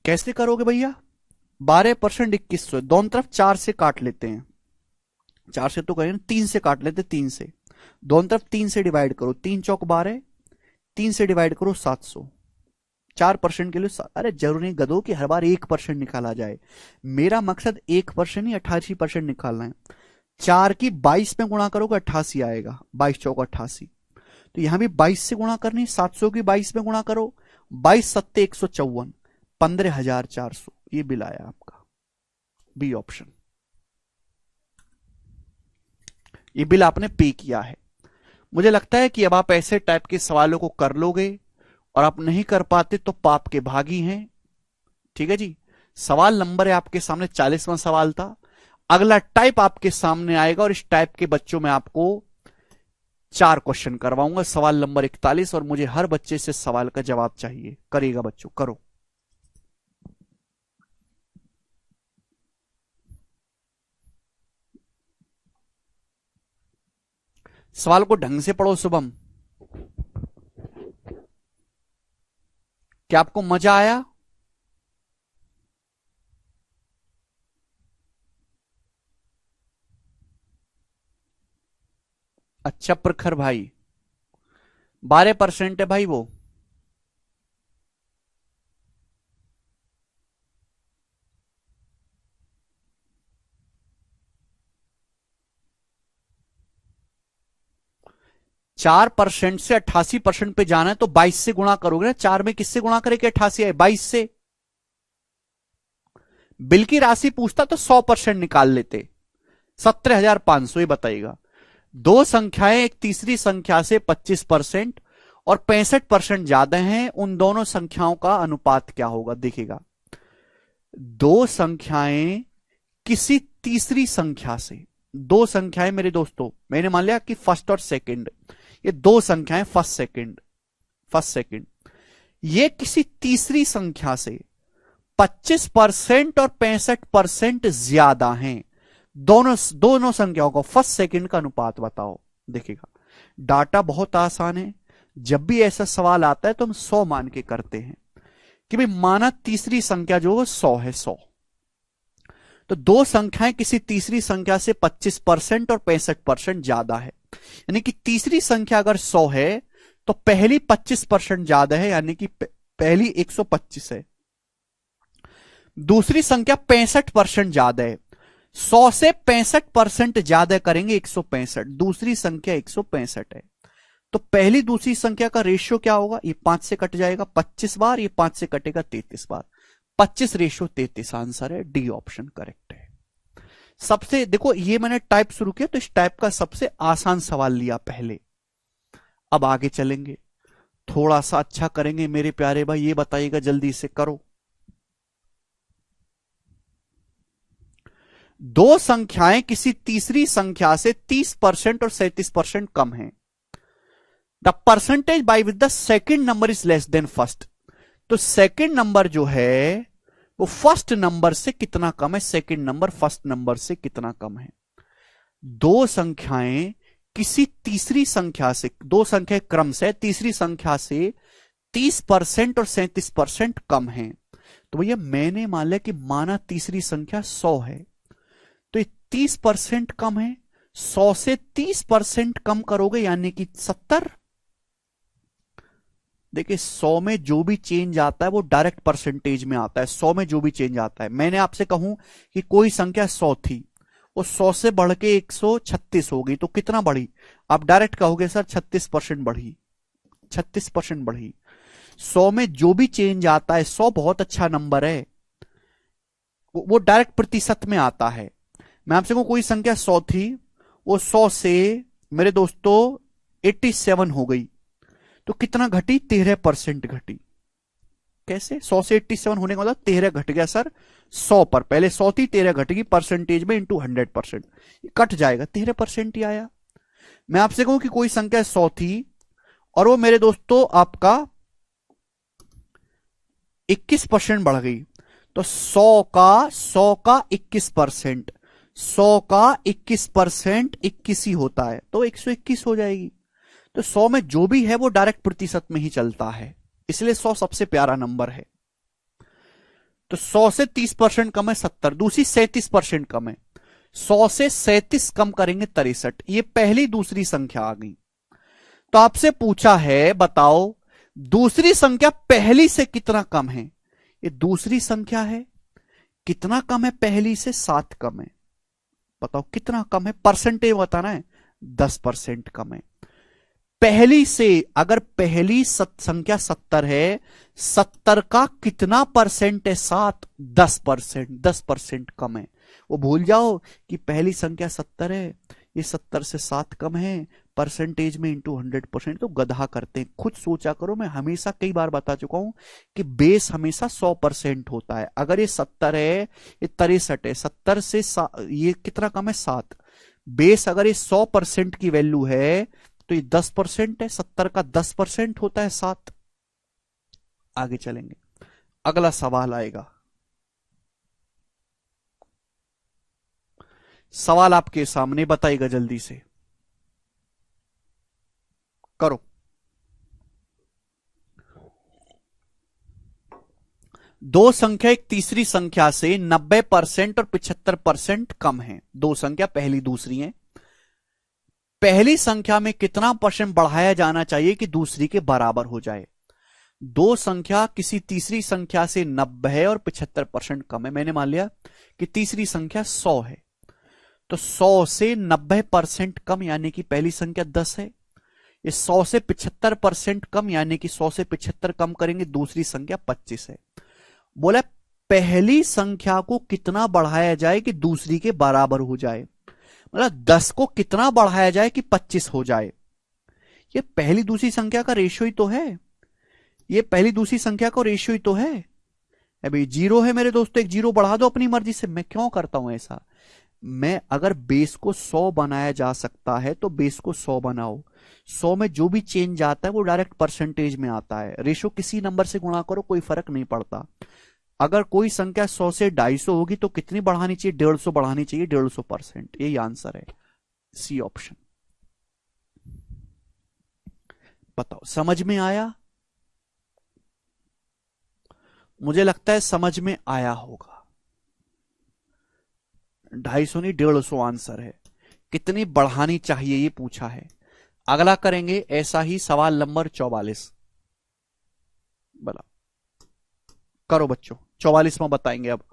कैसे करोगे भैया? 12% 2100, दोनों तरफ 4 से काट लेते हैं, 4 से तो करें 3 से काट लेते, 3 से, दोनों तरफ 3 से डिवाइड करो, 3 चौक 12, 3 से डिवाइड करो 700, 4% के लिए। अरे जरूरी नहीं गधो कि हर बार 1% निकाला जाए, मेरा मकसद 1% ही 88% निकालना है। 4 की 22 में गुणा करोगे 88 आएगा, 22 चौक 88, तो यहां भी 22 से गुणा करनी, 700 की 22 में गुणा करो, 22 सत्ते 154, 15,400 ये बिल आया आपका, बी ऑप्शन। ये बिल आपने पे किया है। मुझे लगता है कि अब आप ऐसे टाइप के सवालों को कर लोगे, और आप नहीं कर पाते तो पाप के भागी हैं। ठीक है जी। सवाल नंबर है आपके सामने 40वां सवाल था। अगला टाइप आपके सामने आएगा, और इस टाइप के बच्चों में आपको 4 क्वेश्चन करवाऊंगा। सवाल नंबर 41, और मुझे हर बच्चे से सवाल का जवाब चाहिए। करेगा बच्चों? करो। सवाल को ढंग से पढ़ो शुभम। क्या आपको मजा आया? अच्छा प्रखर भाई, 12% है भाई वो। चार परसेंट से 88% पे जाना है तो 22 से गुणा करोगे ना। 4 में किससे गुणा करें कि 88 है? 22 से। बिल की राशि पूछता तो 100% निकाल लेते। 17,500 ये बताइएगा। दो संख्याएं एक तीसरी संख्या से 25% और 65% ज्यादा हैं, उन दोनों संख्याओं का अनुपात क्या होगा? देखिएगा, दो संख्याएं किसी तीसरी संख्या से, दो संख्याएं मेरे दोस्तों, मैंने मान लिया कि फर्स्ट और सेकंड, ये दो संख्याएं फर्स्ट सेकंड, ये किसी तीसरी संख्या से 25% और 65% ज्यादा हैं। दोनों दोनों संख्याओं को फर्स्ट सेकंड का अनुपात बताओ। देखिएगा, डाटा बहुत आसान है। जब भी ऐसा सवाल आता है तो हम 100 मान के करते हैं कि भाई माना तीसरी संख्या जो 100 है, 100, तो दो संख्याएं किसी तीसरी संख्या से 25% और 65% ज्यादा है। यानी कि तीसरी संख्या अगर 100 है तो पहली 25% ज्यादा है, यानी कि पहली 125 है। दूसरी संख्या 65% ज्यादा है। 100 से 65% ज्यादा करेंगे 165, दूसरी संख्या 165 है। तो पहली दूसरी संख्या का रेशियो क्या होगा? ये 5 से कट जाएगा 25 बार, ये 5 से कटेगा 33 बार। 25:33 आंसर है, डी ऑप्शन करेक्ट है। सबसे देखो, ये मैंने टाइप शुरू किया तो इस टाइप का सबसे आसान सवाल लिया पहले। अब आगे चलेंगे, थोड़ा सा अच्छा करेंगे मेरे प्यारे भाई। ये बताइएगा, जल्दी से करो। दो संख्याएं किसी तीसरी संख्या से 30% और 37% कम हैं। The percentage by with the second number is less than first. तो सेकेंड नंबर जो है वो फर्स्ट नंबर से कितना कम है? सेकेंड नंबर फर्स्ट नंबर से कितना कम है? दो संख्याएं किसी तीसरी संख्या से, दो संख्या क्रम से तीसरी संख्या से 30% और 37% कम है। तो भैया मैंने मान लिया कि माना तीसरी संख्या 100 है, तो ये 30% कम है। 100 से 30% कम करोगे यानी कि 70। देखिए 100 में जो भी चेंज आता है वो डायरेक्ट परसेंटेज में आता है। 100 में जो भी चेंज आता है, मैंने आपसे कहूं कि कोई संख्या 100 थी, वो 100 से बढ़ के 136 हो गई, तो कितना बढ़ी? आप डायरेक्ट कहोगे सर 36% बढ़ी, 36% बढ़ी। 100 में जो भी चेंज आता है, 100 बहुत अच्छा नंबर है, वो डायरेक्ट प्रतिशत में आता है। मैं आपसे कहूं कोई संख्या 100 थी, वो 100 से मेरे दोस्तों 87 हो गई, तो कितना घटी? 13% घटी। कैसे? 100 से 87 होने का मतलब 13 घट गया सर 100 पर। पहले 100 थी, 13 घट गई, परसेंटेज में इंटू 100%, कट जाएगा, 13% ही आया। मैं आपसे कहूं कि कोई संख्या 100 थी और वो मेरे दोस्तों आपका 21% बढ़ गई, तो 100 का 21%, 100 का 21% 21 ही होता है, तो 121 हो जाएगी। तो 100 में जो भी है वो डायरेक्ट प्रतिशत में ही चलता है, इसलिए 100 सबसे प्यारा नंबर है। तो 100 से 30% कम है 70, दूसरी 37% कम है। 100 से 37 कम करेंगे 63। ये पहली दूसरी संख्या आ गई। तो आपसे पूछा है बताओ दूसरी संख्या पहली से कितना कम है? ये दूसरी संख्या है, कितना कम है? पहली से 7 कम है। बताओ कितना कम है? परसेंटेज बताना है। 10% कम है पहली से। अगर पहली संख्या 70 है, 70 का कितना परसेंट है? 7, 10%, 10% कम है। वो भूल जाओ कि पहली संख्या 70 है, ये 70 से 7 कम है, परसेंटेज में इंटू 100%, तो गधा करते हैं। खुद सोचा करो, मैं हमेशा कई बार बता चुका हूं कि बेस हमेशा 100% होता है। अगर ये 70 है, ये 63 है, 70 से ये कितना कम है? 7। बेस अगर ये 100% की वैल्यू है तो ये 10% है, 70 का 10% होता है 7। आगे चलेंगे, अगला सवाल आएगा। सवाल आपके सामने, बताइएगा जल्दी से। करो। दो संख्या एक तीसरी संख्या से 90% और 75% कम है। दो संख्या पहली दूसरी है। पहली संख्या में कितना परसेंट बढ़ाया जाना चाहिए कि दूसरी के बराबर हो जाए? दो संख्या किसी तीसरी संख्या से 90 है और 75% कम है। मैंने मान लिया कि तीसरी संख्या 100 है, तो 100 से 90% कम यानी कि पहली संख्या 10 है। ये 100 से 75% कम यानी कि 100 से 75 कम करेंगे, दूसरी संख्या 25 है। बोला पहली संख्या को कितना बढ़ाया जाए कि दूसरी के बराबर हो जाए, मतलब 10 को कितना बढ़ाया जाए कि 25 हो जाए। ये पहली दूसरी संख्या का रेशियो ही तो है, ये पहली दूसरी संख्या का रेशियो ही तो है। अभी जीरो है मेरे दोस्तों, एक जीरो बढ़ा दो अपनी मर्जी से। मैं क्यों करता हूं ऐसा? मैं अगर बेस को 100 बनाया जा सकता है तो बेस को 100 बनाओ। 100 में जो भी चेंज आता है वो डायरेक्ट परसेंटेज में आता है। रेशो किसी नंबर से गुणा करो, कोई फर्क नहीं पड़ता। अगर कोई संख्या 100 से 250 होगी तो कितनी बढ़ानी चाहिए? 150 बढ़ानी चाहिए, 150%। यही आंसर है, सी ऑप्शन। बताओ समझ में आया? मुझे लगता है समझ में आया होगा। 250 नहीं 150 आंसर है। कितनी बढ़ानी चाहिए ये पूछा है। अगला करेंगे ऐसा ही सवाल नंबर 44। बोला करो बच्चों, 44वां बताएंगे अब।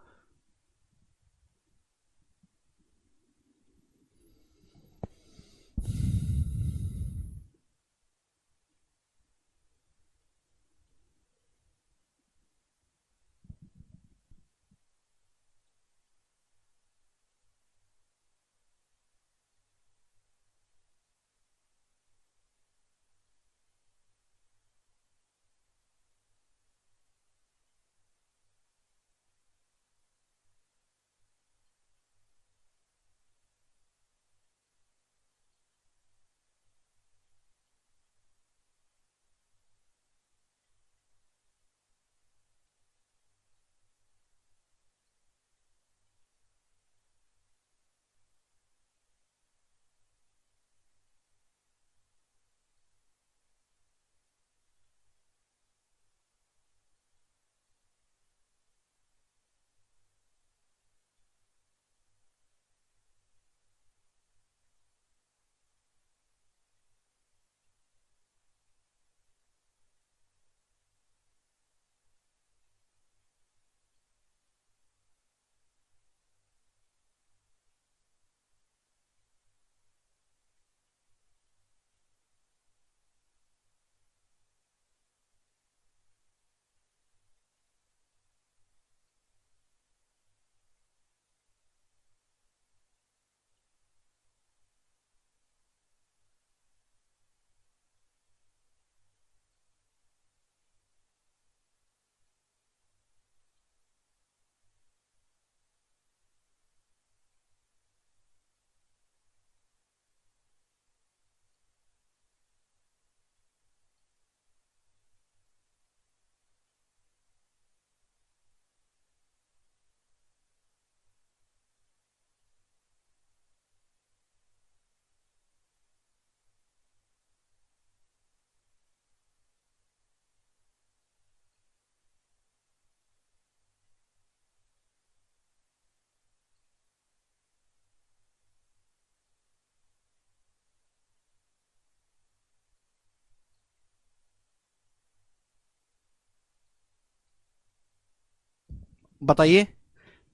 बताइए,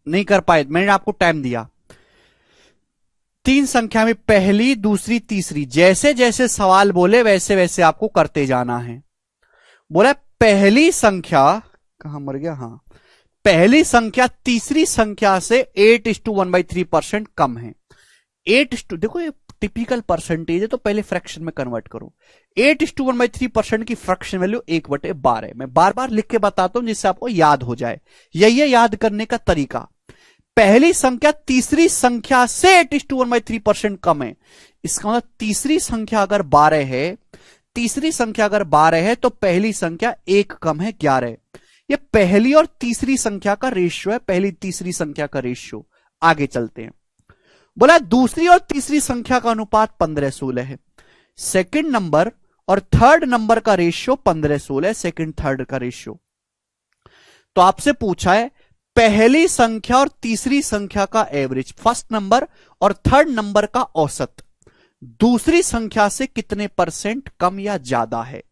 नहीं कर पाए? मैंने आपको टाइम दिया। तीन संख्या में पहली दूसरी तीसरी, जैसे जैसे सवाल बोले वैसे वैसे आपको करते जाना है। बोला पहली संख्या, कहां मर गया, हाँ, पहली संख्या तीसरी संख्या से 8:1/3% कम है। देखो ये टिपिकल परसेंटेज है तो पहले फ्रैक्शन में कन्वर्ट करो। 8:1/3% की फ्रैक्शन वैल्यू 1/12 है। मैं बार बार लिख के बताता हूं जिससे आपको याद हो जाए। यही है याद करने का तरीका। पहली संख्या तीसरी संख्या से 8:1/3% कम है। इसका मतलब तीसरी संख्या अगर 12 है, तीसरी संख्या अगर 12 है तो पहली संख्या एक कम है, 11। ये पहली और तीसरी संख्या का रेशियो है, पहली तीसरी संख्या का रेशियो। आगे चलते हैं। बोला दूसरी और तीसरी संख्या का अनुपात 15:16 है। सेकंड नंबर और थर्ड नंबर का रेशियो 15-16, सेकंड थर्ड का रेशियो। तो आपसे पूछा है पहली संख्या और तीसरी संख्या का एवरेज, फर्स्ट नंबर और थर्ड नंबर का औसत दूसरी संख्या से कितने परसेंट कम या ज्यादा है।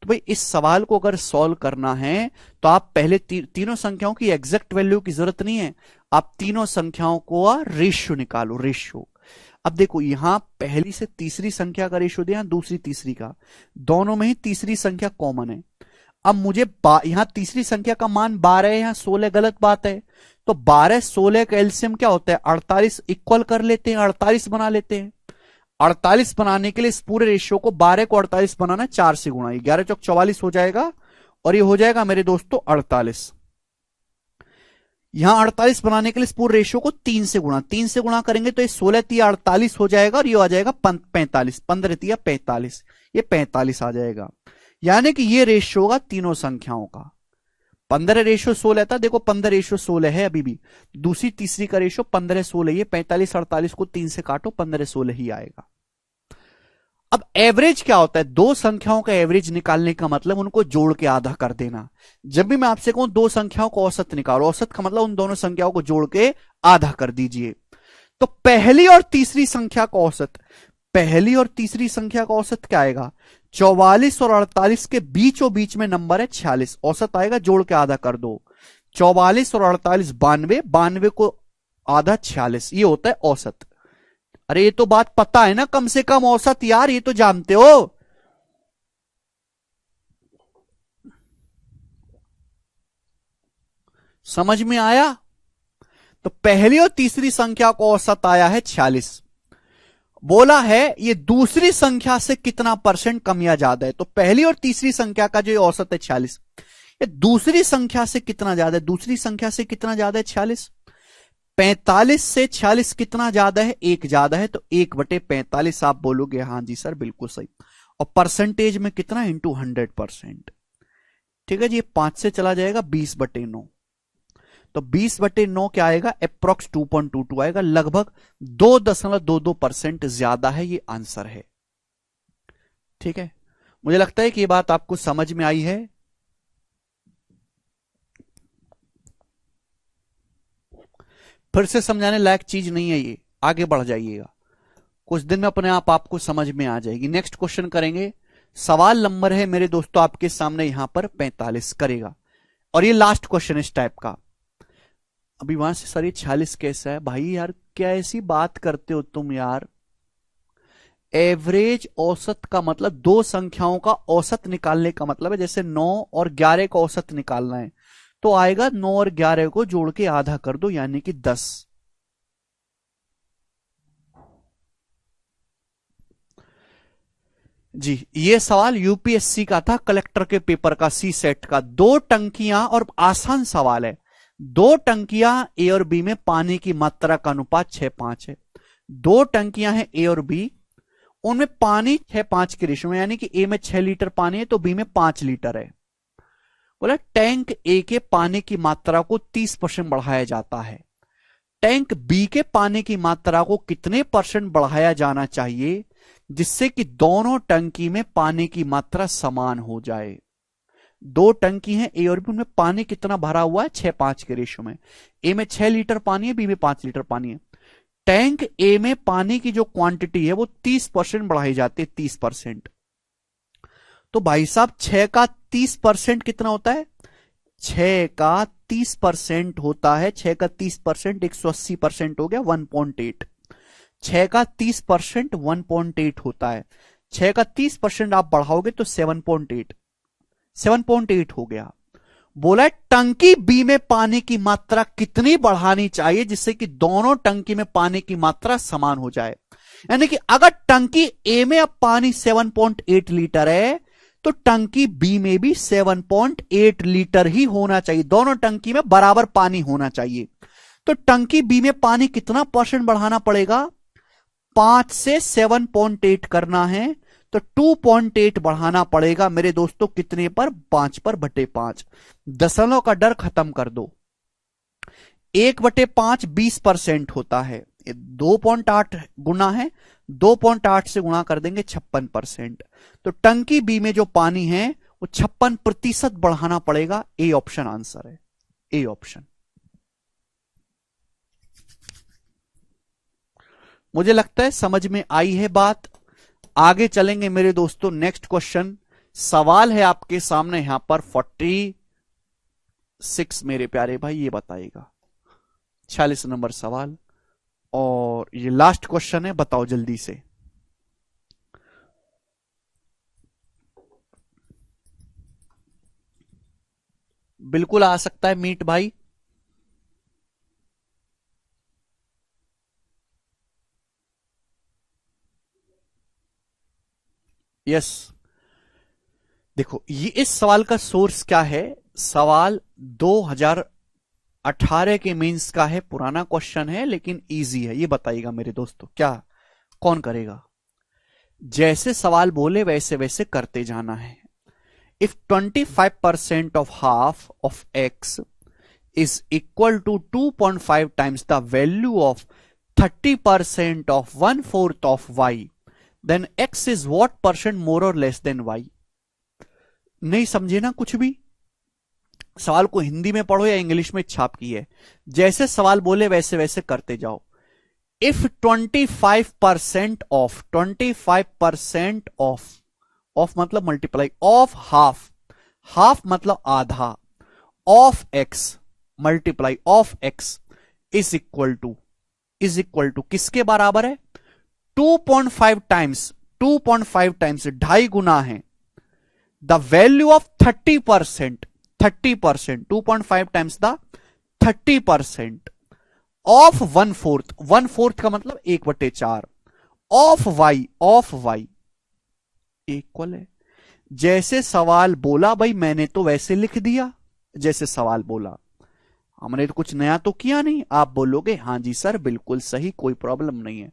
तो भाई इस सवाल को अगर सॉल्व करना है तो आप पहले तीनों संख्याओं की एग्जैक्ट वैल्यू की जरूरत नहीं है, आप तीनों संख्याओं को रेशियो निकालो, रेशियो। अब देखो यहां पहली से तीसरी संख्या का रेशियो दिया, दूसरी तीसरी का, दोनों में ही तीसरी संख्या कॉमन है। अब मुझे यहां तीसरी संख्या का मान 12 है, यहां 16, गलत बात है। तो 12-16 का एलसीएम क्या होता है 48, इक्वल कर लेते हैं, 48 बना लेते हैं। 48 बनाने के लिए इस पूरे रेशियो को 12 को 48 बनाना है 4 से गुणा, 11 चौक 44 हो जाएगा और ये हो जाएगा मेरे दोस्तों 48। यहां 48 बनाने के लिए इस पूरे रेशियो को 3 से गुणा, 3 से गुणा करेंगे तो ये 16 48 हो जाएगा और ये आ जाएगा 45, 15 45, ये 45 आ जाएगा। यानी कि ये रेशियो होगा तीनों संख्याओं का। 15:16 था, देखो 15:16 है अभी भी। दूसरी तीसरी का रेशियो 15-16, ये 45-48 को 3 से काटो 15-16 ही आएगा। अब एवरेज क्या होता है, दो संख्याओं का एवरेज निकालने का मतलब उनको जोड़ के आधा कर देना। जब भी मैं आपसे कहूं दो संख्याओं को औसत निकालो, औसत का मतलब उन दोनों संख्याओं को जोड़ के आधा कर दीजिए। तो पहली और तीसरी संख्या का औसत, पहली और तीसरी संख्या का औसत क्या आएगा 44 और 48 के बीचों बीच में नंबर है 46, औसत आएगा जोड़ के आधा कर दो। 44 और 48 92, 92 को आधा 46, ये होता है औसत। अरे ये तो बात पता है ना, कम से कम औसत यार, ये तो जानते हो। समझ में आया। तो पहली और तीसरी संख्या को औसत आया है 46। बोला है ये दूसरी संख्या से कितना परसेंट कम या ज्यादा है। तो पहली और तीसरी संख्या का जो औसत है 46, ये दूसरी संख्या से कितना ज्यादा है, दूसरी संख्या से कितना ज्यादा है 46। 45 से 46 कितना ज्यादा है, एक ज्यादा है, तो 1/45 आप बोलोगे हाँ जी सर बिल्कुल सही। और परसेंटेज में कितना इंटू 100%। ठीक है जी, 5 से चला जाएगा 20/9, तो 20/9 क्या आएगा अप्रोक्स 2.22 आएगा, लगभग 2.22% ज्यादा है, ये आंसर है। ठीक है, मुझे लगता है कि ये बात आपको समझ में आई है। फिर से समझाने लायक चीज नहीं है ये, आगे बढ़ जाइएगा, कुछ दिन में अपने आप आपको समझ में आ जाएगी। नेक्स्ट क्वेश्चन करेंगे। सवाल नंबर है मेरे दोस्तों आपके सामने यहां पर 45 करेगा, और ये लास्ट क्वेश्चन इस टाइप का। अभी वहां से सर ये 46 कैसा है भाई, यार क्या ऐसी बात करते हो तुम यार। एवरेज औसत का मतलब दो संख्याओं का औसत निकालने का मतलब है, जैसे 9 और 11 का औसत निकालना है तो आएगा 9 और 11 को जोड़ के आधा कर दो यानी कि 10। जी, ये सवाल यूपीएससी का था, कलेक्टर के पेपर का, सी सेट का। 2 टंकियां, और आसान सवाल है, 2 टंकियां ए और बी में पानी की मात्रा का अनुपात 6:5 है। 2 टंकियां हैं ए और बी, उनमें पानी 6:5 के रेशियो में, यानी कि ए में 6 लीटर पानी है तो बी में 5 लीटर है। बोला टैंक ए के पानी की मात्रा को 30% बढ़ाया जाता है, टैंक बी के पानी की मात्रा को कितने % बढ़ाया जाना चाहिए जिससे कि दोनों टंकी में पानी की मात्रा समान हो जाए। 2 टंकी हैं ए और बी, उनमें पानी कितना भरा हुआ है 6:5 के रेशियो में। ए में 6 लीटर पानी है, बी में 5 लीटर पानी है। टैंक ए में पानी की जो क्वांटिटी है वो 30% बढ़ाई जाती है, 30%। तो भाई साहब 6 का 30% कितना होता है, 6 का 30% होता है, 6 का 30% 180% हो गया 1.8। 6 का 30% 1.8 होता है, 6 का 30% आप बढ़ाओगे तो 7.8 हो गया। बोला टंकी बी में पानी की मात्रा कितनी बढ़ानी चाहिए जिससे कि दोनों टंकी में पानी की मात्रा समान हो जाए। यानी कि अगर टंकी ए में अब पानी 7.8 लीटर है तो टंकी बी में भी 7.8 लीटर ही होना चाहिए, दोनों टंकी में बराबर पानी होना चाहिए। तो टंकी बी में पानी कितना % बढ़ाना पड़ेगा, 5 से 7.8 करना है तो 2.8 बढ़ाना पड़ेगा मेरे दोस्तों, कितने पर 5 पर बटे 5। दशमलव का डर खत्म कर दो, 1/5 20% होता है, 2.8 गुना है 2.8 से गुणा कर देंगे 56%। तो टंकी बी में जो पानी है वो 56% बढ़ाना पड़ेगा। ए ऑप्शन आंसर है, ए ऑप्शन। मुझे लगता है समझ में आई है बात। आगे चलेंगे मेरे दोस्तों, नेक्स्ट क्वेश्चन। सवाल है आपके सामने यहां पर 46 मेरे प्यारे भाई, ये बताइएगा 46 नंबर सवाल, और ये लास्ट क्वेश्चन है, बताओ जल्दी से। बिल्कुल आ सकता है मीट भाई। यस, देखो ये इस सवाल का सोर्स क्या है। सवाल 2018 के मेंस का है, पुराना क्वेश्चन है लेकिन इजी है। ये बताइएगा मेरे दोस्तों, क्या कौन करेगा। जैसे सवाल बोले वैसे वैसे करते जाना है। If 25% of half of x is equal to 2.5 times the value of 30% of 1/4 of y, then x is what percent more or less than y। नहीं समझे ना कुछ भी? सवाल को हिंदी में पढ़ो या इंग्लिश में छाप की है। जैसे सवाल बोले वैसे वैसे करते जाओ। इफ 25% ऑफ 25% ऑफ मतलब मल्टीप्लाई ऑफ हाफ, हाफ मतलब आधा, of X multiply of X is equal to किसके बराबर है? 2.5 टाइम्स, 2.5 टाइम्स 2.5 गुना है the value of 30%, 30%, 2.5 times the 30% of 1/4, 1/4 का मतलब 1/4 ऑफ वाई इक्वल है। जैसे सवाल बोला भाई मैंने तो वैसे लिख दिया, जैसे सवाल बोला, हमने तो कुछ नया तो किया नहीं। आप बोलोगे हाँ जी सर बिल्कुल सही, कोई प्रॉब्लम नहीं है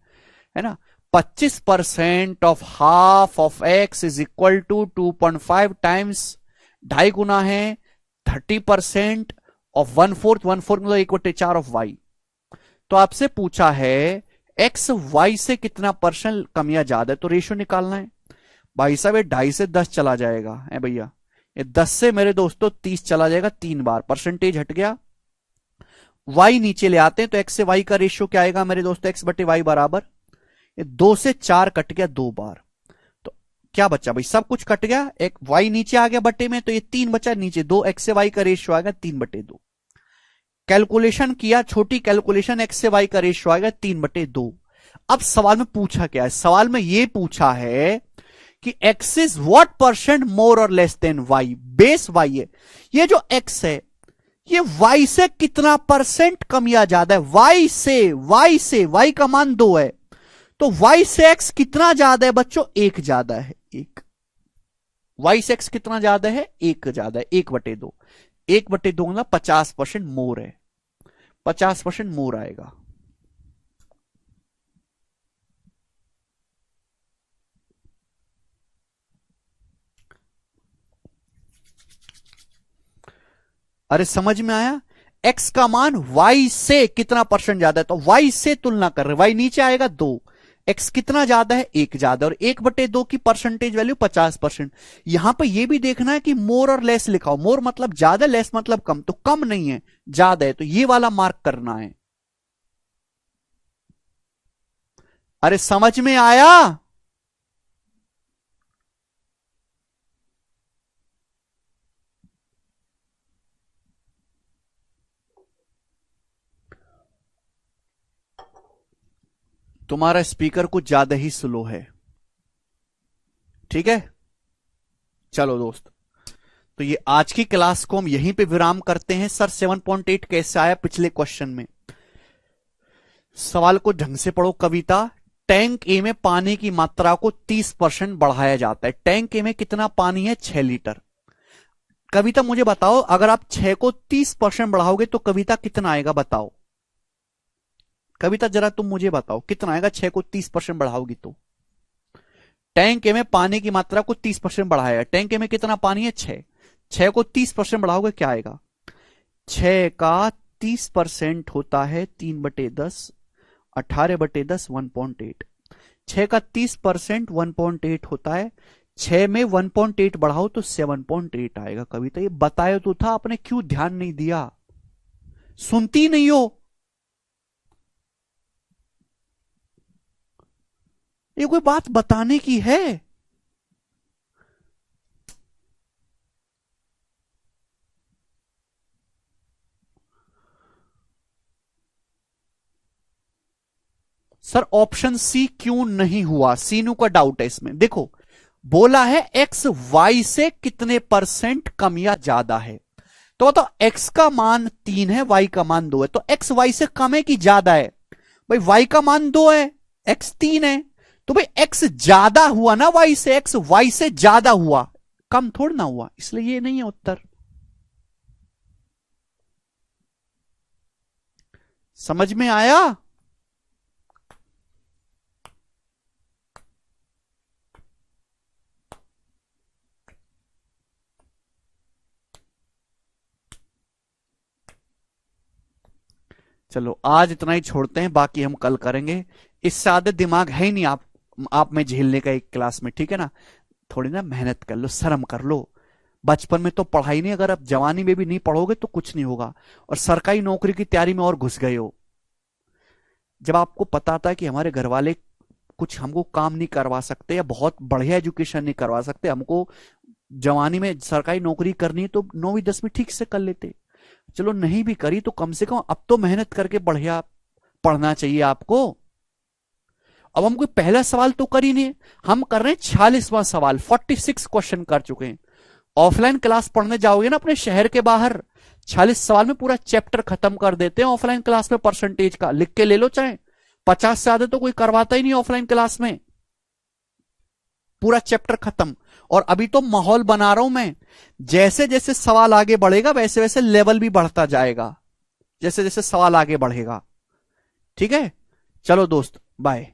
ना। 25% of half of X is equal to 2.5 times 2.5 गुना है 30% ऑफ 1/4, 1/4 मतलब 1/4 ऑफ वाई। तो आपसे पूछा है एक्स वाई से कितना परसेंट कम या ज्यादा है, तो रेशियो निकालना है। भाई साहब ये 2.5 से 10 चला जाएगा है भैया, ये 10 से मेरे दोस्तों 30 चला जाएगा, 3 बार परसेंटेज हट गया। वाई नीचे ले आते हैं तो एक्स से वाई का रेशियो क्या आएगा मेरे दोस्तों? एक्स बटे वाई बराबर, ये 2 से 4 कट गया 2 बार, तो क्या बचा भाई? सब कुछ कट गया, एक वाई नीचे आ गया बटे में, तो ये 3 बचा नीचे 2, एक्स से वाई का रेशियो आएगा 3/2। कैलकुलेशन किया, छोटी कैलकुलेशन, एक्स से वाई का रेशियो आएगा 3/2। अब सवाल में पूछा क्या है? सवाल में यह पूछा है कि X is what percent more और less than Y. Base Y है, ये जो एक्स है ये वाई से कितना परसेंट कम या ज्यादा है? वाई से वाई का मान 2 है, तो वाई से एक्स कितना ज्यादा है बच्चों? 1 ज्यादा है, 1। वाई से एक्स कितना ज्यादा है? 1 ज्यादा है, 1/2। 1/2 मतलब 50% मोर है, 50% मोर आएगा। अरे समझ में आया? एक्स का मान वाई से कितना परसेंट ज्यादा है, तो वाई से तुलना कर रहे, वाई नीचे आएगा 2, एक्स कितना ज्यादा है? 1 ज्यादा, और 1/2 की परसेंटेज वैल्यू 50%। यहां पर यह भी देखना है कि मोर और लेस लिखा हो, मोर मतलब ज्यादा, लेस मतलब कम, तो कम नहीं है ज्यादा है, तो ये वाला मार्क करना है। अरे समझ में आया? तुम्हारा स्पीकर कुछ ज्यादा ही स्लो है, ठीक है? चलो दोस्त, तो ये आज की क्लास को हम यहीं पे विराम करते हैं। सर 7.8 कैसे आया पिछले क्वेश्चन में? सवाल को ढंग से पढ़ो। कविता, टैंक ए में पानी की मात्रा को 30% बढ़ाया जाता है। टैंक ए में कितना पानी है? 6 लीटर। कविता मुझे बताओ, अगर आप 6 को 30% बढ़ाओगे तो कविता कितना आएगा? बताओ कविता, जरा तुम मुझे बताओ कितना आएगा 6 को 30% बढ़ाओगी तो? टैंक ए में पानी की मात्रा को 30% बढ़ाया, टैंक ए में कितना पानी है? 6। 6 को 30% बढ़ाओगे क्या आएगा? 6 का 30% होता है 3/10, 18/10 1.8। 6 का 30% 1.8 होता है। 6 में 1.8 बढ़ाओ तो 7.8 आएगा। कविता ये बताया तो था, आपने क्यों ध्यान नहीं दिया? सुनती नहीं हो? ये कोई बात बताने की है? सर ऑप्शन सी क्यों नहीं हुआ? सीनू का डाउट है इसमें। देखो, बोला है एक्स वाई से कितने परसेंट कम या ज्यादा है। तो बताओ, एक्स का मान 3 है, वाई का मान 2 है, तो एक्स वाई से कम है कि ज्यादा है? भाई वाई का मान 2 है, एक्स 3 है, तो भाई एक्स ज्यादा हुआ ना वाई से, एक्स वाई से ज्यादा हुआ, कम थोड़ा ना हुआ, इसलिए ये नहीं है उत्तर। समझ में आया? चलो आज इतना ही छोड़ते हैं, बाकी हम कल करेंगे। इससे आधे दिमाग है ही नहीं आप में झेलने का एक क्लास में, ठीक है ना? थोड़ी ना मेहनत कर लो, शर्म कर लो। बचपन में तो पढ़ाई नहीं, अगर आप जवानी में भी नहीं पढ़ोगे तो कुछ नहीं होगा। और सरकारी नौकरी की तैयारी में और घुस गए हो। जब आपको पता था कि हमारे घर वाले कुछ हमको काम नहीं करवा सकते या बहुत बढ़िया एजुकेशन नहीं करवा सकते, हमको जवानी में सरकारी नौकरी करनी है, तो 9वीं 10वीं ठीक से कर लेते। चलो नहीं भी करी तो कम से कम अब तो मेहनत करके बढ़िया पढ़ना चाहिए आपको। अब हम कोई पहला सवाल तो कर ही नहीं, हम कर रहे हैं 46वां सवाल, 46 क्वेश्चन कर चुके हैं। ऑफलाइन क्लास पढ़ने जाओगे ना अपने शहर के बाहर, 46 सवाल में पूरा चैप्टर खत्म कर देते हैं ऑफलाइन क्लास में। परसेंटेज का लिख के ले लो, चाहे 50 से ज्यादा तो कोई करवाता ही नहीं ऑफलाइन क्लास में, पूरा चैप्टर खत्म। और अभी तो माहौल बना रहा हूं मैं, जैसे जैसे सवाल आगे बढ़ेगा वैसे वैसे लेवल भी बढ़ता जाएगा, जैसे जैसे सवाल आगे बढ़ेगा। ठीक है, चलो दोस्त, बाय।